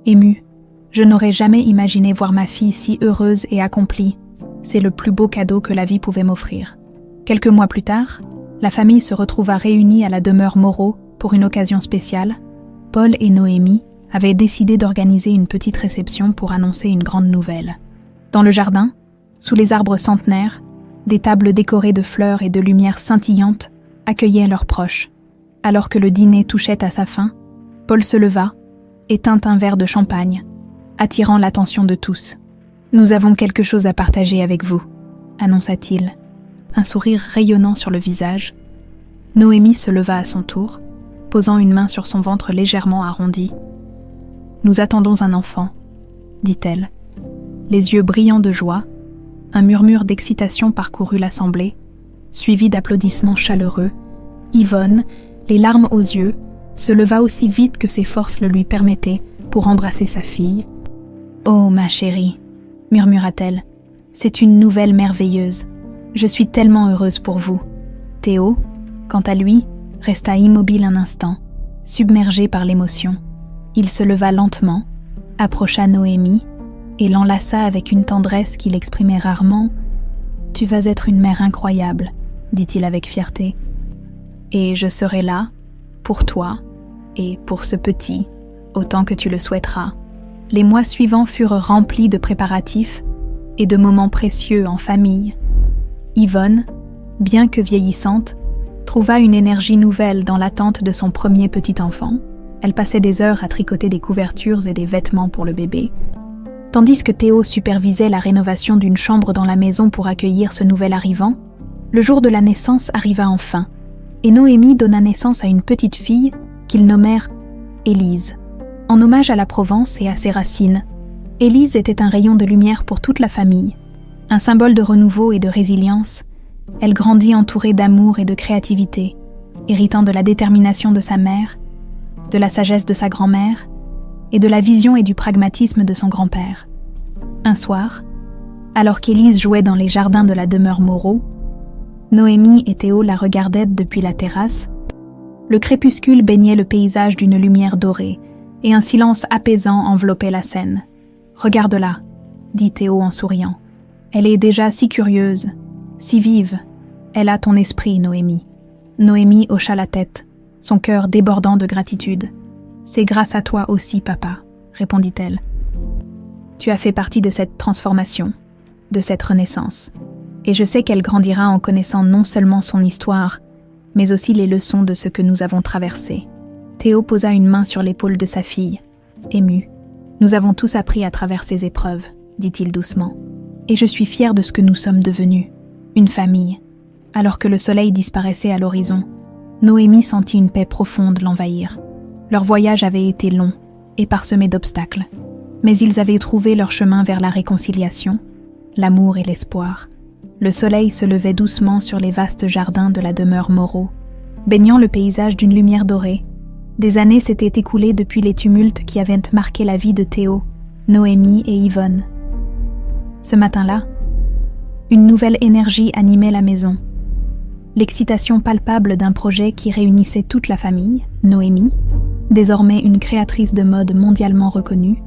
Émue, je n'aurais jamais imaginé voir ma fille si heureuse et accomplie. C'est le plus beau cadeau que la vie pouvait m'offrir. Quelques mois plus tard, la famille se retrouva réunie à la demeure Moreau pour une occasion spéciale. Paul et Noémie avaient décidé d'organiser une petite réception pour annoncer une grande nouvelle. Dans le jardin, sous les arbres centenaires, des tables décorées de fleurs et de lumières scintillantes accueillaient leurs proches. Alors que le dîner touchait à sa fin, Paul se leva et tint un verre de champagne, attirant l'attention de tous. « Nous avons quelque chose à partager avec vous », annonça-t-il, un sourire rayonnant sur le visage. Noémie se leva à son tour, posant une main sur son ventre légèrement arrondi. « Nous attendons un enfant », dit-elle. Les yeux brillants de joie, un murmure d'excitation parcourut l'assemblée, suivi d'applaudissements chaleureux. Yvonne, les larmes aux yeux, se leva aussi vite que ses forces le lui permettaient pour embrasser sa fille. « Oh, ma chérie », murmura-t-elle, « c'est une nouvelle merveilleuse. Je suis tellement heureuse pour vous. » Théo, quant à lui, resta immobile un instant, submergé par l'émotion. Il se leva lentement, approcha Noémie et l'enlaça avec une tendresse qu'il exprimait rarement. « Tu vas être une mère incroyable », dit-il avec fierté. « Et je serai là, pour toi et pour ce petit, autant que tu le souhaiteras. » Les mois suivants furent remplis de préparatifs et de moments précieux en famille. Yvonne, bien que vieillissante, trouva une énergie nouvelle dans l'attente de son premier petit enfant. Elle passait des heures à tricoter des couvertures et des vêtements pour le bébé. Tandis que Théo supervisait la rénovation d'une chambre dans la maison pour accueillir ce nouvel arrivant, le jour de la naissance arriva enfin, et Noémie donna naissance à une petite fille qu'ils nommèrent Élise. En hommage à la Provence et à ses racines, Élise était un rayon de lumière pour toute la famille. Un symbole de renouveau et de résilience, elle grandit entourée d'amour et de créativité, héritant de la détermination de sa mère, de la sagesse de sa grand-mère et de la vision et du pragmatisme de son grand-père. Un soir, alors qu'Élise jouait dans les jardins de la demeure Moreau, Noémie et Théo la regardaient depuis la terrasse. Le crépuscule baignait le paysage d'une lumière dorée, et un silence apaisant enveloppait la scène. « Regarde-la », dit Théo en souriant. « Elle est déjà si curieuse, si vive. Elle a ton esprit, Noémie. » Noémie hocha la tête, son cœur débordant de gratitude. « C'est grâce à toi aussi, papa, » répondit-elle. « Tu as fait partie de cette transformation, de cette renaissance. Et je sais qu'elle grandira en connaissant non seulement son histoire, mais aussi les leçons de ce que nous avons traversé. » Théo posa une main sur l'épaule de sa fille, ému. « Nous avons tous appris à travers ces épreuves, » dit-il doucement. « Et je suis fière de ce que nous sommes devenus, une famille. » Alors que le soleil disparaissait à l'horizon, Noémie sentit une paix profonde l'envahir. Leur voyage avait été long et parsemé d'obstacles, mais ils avaient trouvé leur chemin vers la réconciliation, l'amour et l'espoir. Le soleil se levait doucement sur les vastes jardins de la demeure Moreau, baignant le paysage d'une lumière dorée. Des années s'étaient écoulées depuis les tumultes qui avaient marqué la vie de Théo, Noémie et Yvonne. Ce matin-là, une nouvelle énergie animait la maison. L'excitation palpable d'un projet qui réunissait toute la famille, Noémie, désormais une créatrice de mode mondialement reconnue,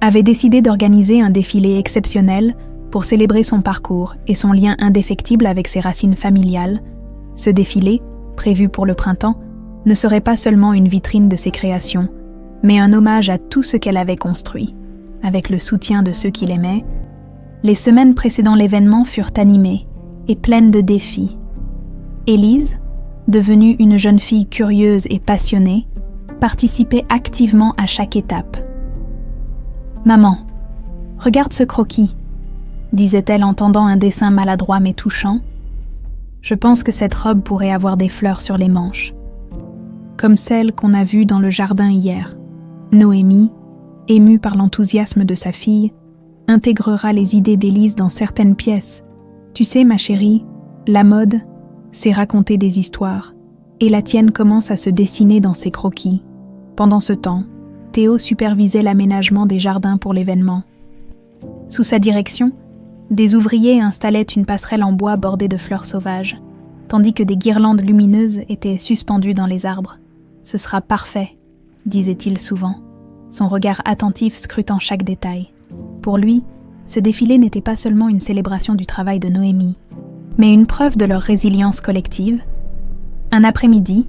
avait décidé d'organiser un défilé exceptionnel pour célébrer son parcours et son lien indéfectible avec ses racines familiales. Ce défilé, prévu pour le printemps, ne serait pas seulement une vitrine de ses créations, mais un hommage à tout ce qu'elle avait construit. Avec le soutien de ceux qui l'aimaient, les semaines précédant l'événement furent animées et pleines de défis. Élise, devenue une jeune fille curieuse et passionnée, participait activement à chaque étape. « Maman, regarde ce croquis », disait-elle en tendant un dessin maladroit mais touchant. « Je pense que cette robe pourrait avoir des fleurs sur les manches. » Comme celle qu'on a vue dans le jardin hier. Noémie, émue par l'enthousiasme de sa fille, intégrera les idées d'Élise dans certaines pièces. Tu sais, ma chérie, la mode, c'est raconter des histoires, et la tienne commence à se dessiner dans ses croquis. Pendant ce temps, Théo supervisait l'aménagement des jardins pour l'événement. Sous sa direction, des ouvriers installaient une passerelle en bois bordée de fleurs sauvages, tandis que des guirlandes lumineuses étaient suspendues dans les arbres. « Ce sera parfait », disait-il souvent, son regard attentif scrutant chaque détail. Pour lui, ce défilé n'était pas seulement une célébration du travail de Noémie, mais une preuve de leur résilience collective. Un après-midi,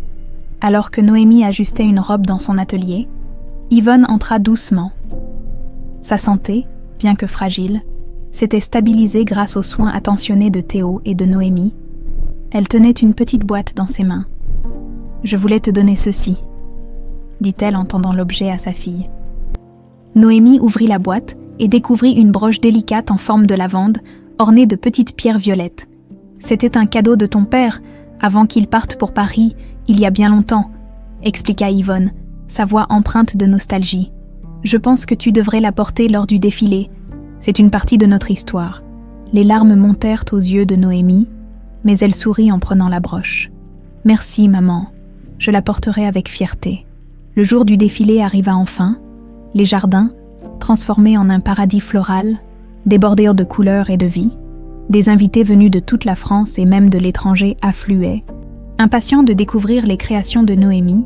alors que Noémie ajustait une robe dans son atelier, Yvonne entra doucement. Sa santé, bien que fragile, s'était stabilisée grâce aux soins attentionnés de Théo et de Noémie. Elle tenait une petite boîte dans ses mains. « Je voulais te donner ceci », dit-elle en tendant l'objet à sa fille. Noémie ouvrit la boîte et découvrit une broche délicate en forme de lavande, ornée de petites pierres violettes. « C'était un cadeau de ton père, avant qu'il parte pour Paris, il y a bien longtemps », expliqua Yvonne, sa voix empreinte de nostalgie. « Je pense que tu devrais la porter lors du défilé. C'est une partie de notre histoire. » Les larmes montèrent aux yeux de Noémie, mais elle sourit en prenant la broche. « Merci, maman. Je la porterai avec fierté. » Le jour du défilé arriva enfin. Les jardins, transformés en un paradis floral, débordèrent de couleurs et de vie. Des invités venus de toute la France et même de l'étranger affluaient, impatients de découvrir les créations de Noémie.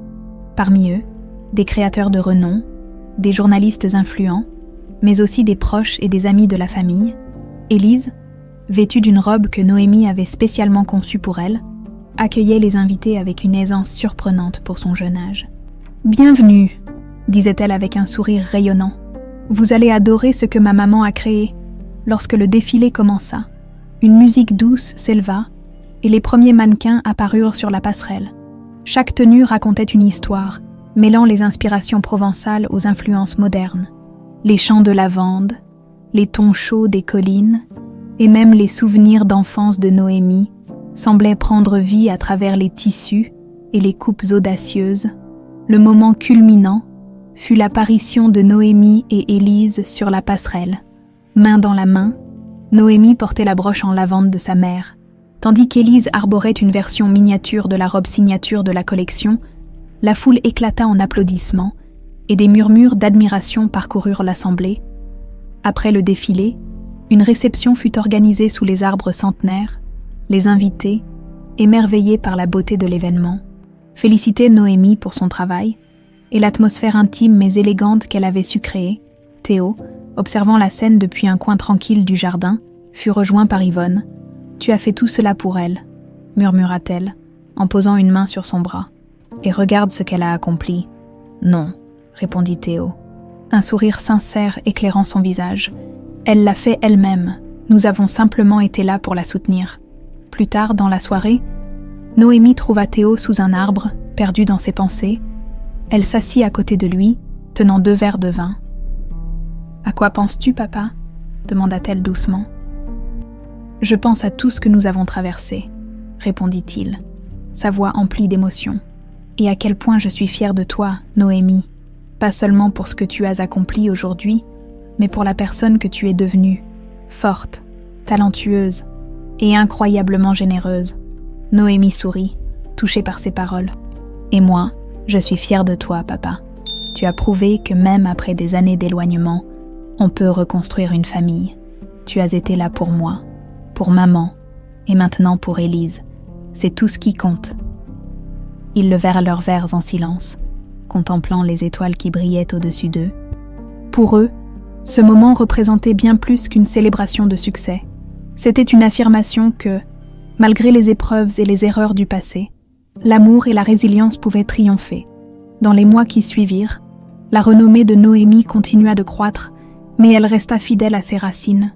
Parmi eux, des créateurs de renom, des journalistes influents, mais aussi des proches et des amis de la famille. Élise, vêtue d'une robe que Noémie avait spécialement conçue pour elle, accueillait les invités avec une aisance surprenante pour son jeune âge. « Bienvenue », disait-elle avec un sourire rayonnant. « Vous allez adorer ce que ma maman a créé. » Lorsque le défilé commença, une musique douce s'éleva et les premiers mannequins apparurent sur la passerelle. Chaque tenue racontait une histoire, mêlant les inspirations provençales aux influences modernes. Les chants de lavande, les tons chauds des collines et même les souvenirs d'enfance de Noémie semblaient prendre vie à travers les tissus et les coupes audacieuses. Le moment culminant fut l'apparition de Noémie et Élise sur la passerelle. Main dans la main, Noémie portait la broche en lavande de sa mère, tandis qu'Élise arborait une version miniature de la robe signature de la collection. La foule éclata en applaudissements et des murmures d'admiration parcoururent l'assemblée. Après le défilé, une réception fut organisée sous les arbres centenaires, les invités, émerveillés par la beauté de l'événement, félicitaient Noémie pour son travail et l'atmosphère intime mais élégante qu'elle avait su créer. Théo, observant la scène depuis un coin tranquille du jardin, fut rejoint par Yvonne. « Tu as fait tout cela pour elle », murmura-t-elle, en posant une main sur son bras. « Et regarde ce qu'elle a accompli. »« Non », répondit Théo, un sourire sincère éclairant son visage. « Elle l'a fait elle-même. Nous avons simplement été là pour la soutenir. » Plus tard, dans la soirée, Noémie trouva Théo sous un arbre, perdu dans ses pensées. Elle s'assit à côté de lui, tenant 2 verres de vin. « À quoi penses-tu, papa ?» demanda-t-elle doucement. « Je pense à tout ce que nous avons traversé, » répondit-il, sa voix emplie d'émotion. « Et à quel point je suis fière de toi, Noémie, pas seulement pour ce que tu as accompli aujourd'hui, mais pour la personne que tu es devenue, forte, talentueuse et incroyablement généreuse. » Noémie sourit, touchée par ses paroles. « Et moi, je suis fière de toi, papa. Tu as prouvé que même après des années d'éloignement, on peut reconstruire une famille. Tu as été là pour moi, pour maman, et maintenant pour Élise. C'est tout ce qui compte. » Ils levèrent leurs verres en silence, contemplant les étoiles qui brillaient au-dessus d'eux. Pour eux, ce moment représentait bien plus qu'une célébration de succès. C'était une affirmation que, malgré les épreuves et les erreurs du passé, l'amour et la résilience pouvaient triompher. Dans les mois qui suivirent, La renommée de Noémie continua de croître, mais elle resta fidèle à ses racines.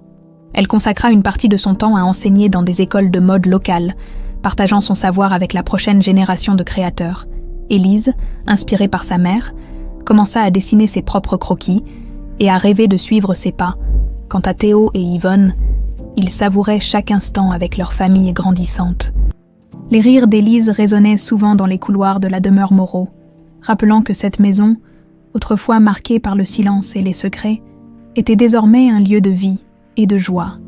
Elle consacra une partie de son temps à enseigner dans des écoles de mode locales, partageant son savoir avec la prochaine génération de créateurs. Élise, inspirée par sa mère, commença à dessiner ses propres croquis et à rêver de suivre ses pas. Quant à Théo et Yvonne, ils savouraient chaque instant avec leur famille grandissante. Les rires d'Élise résonnaient souvent dans les couloirs de la demeure Moreau, rappelant que cette maison, autrefois marquée par le silence et les secrets, était désormais un lieu de vie et de joie.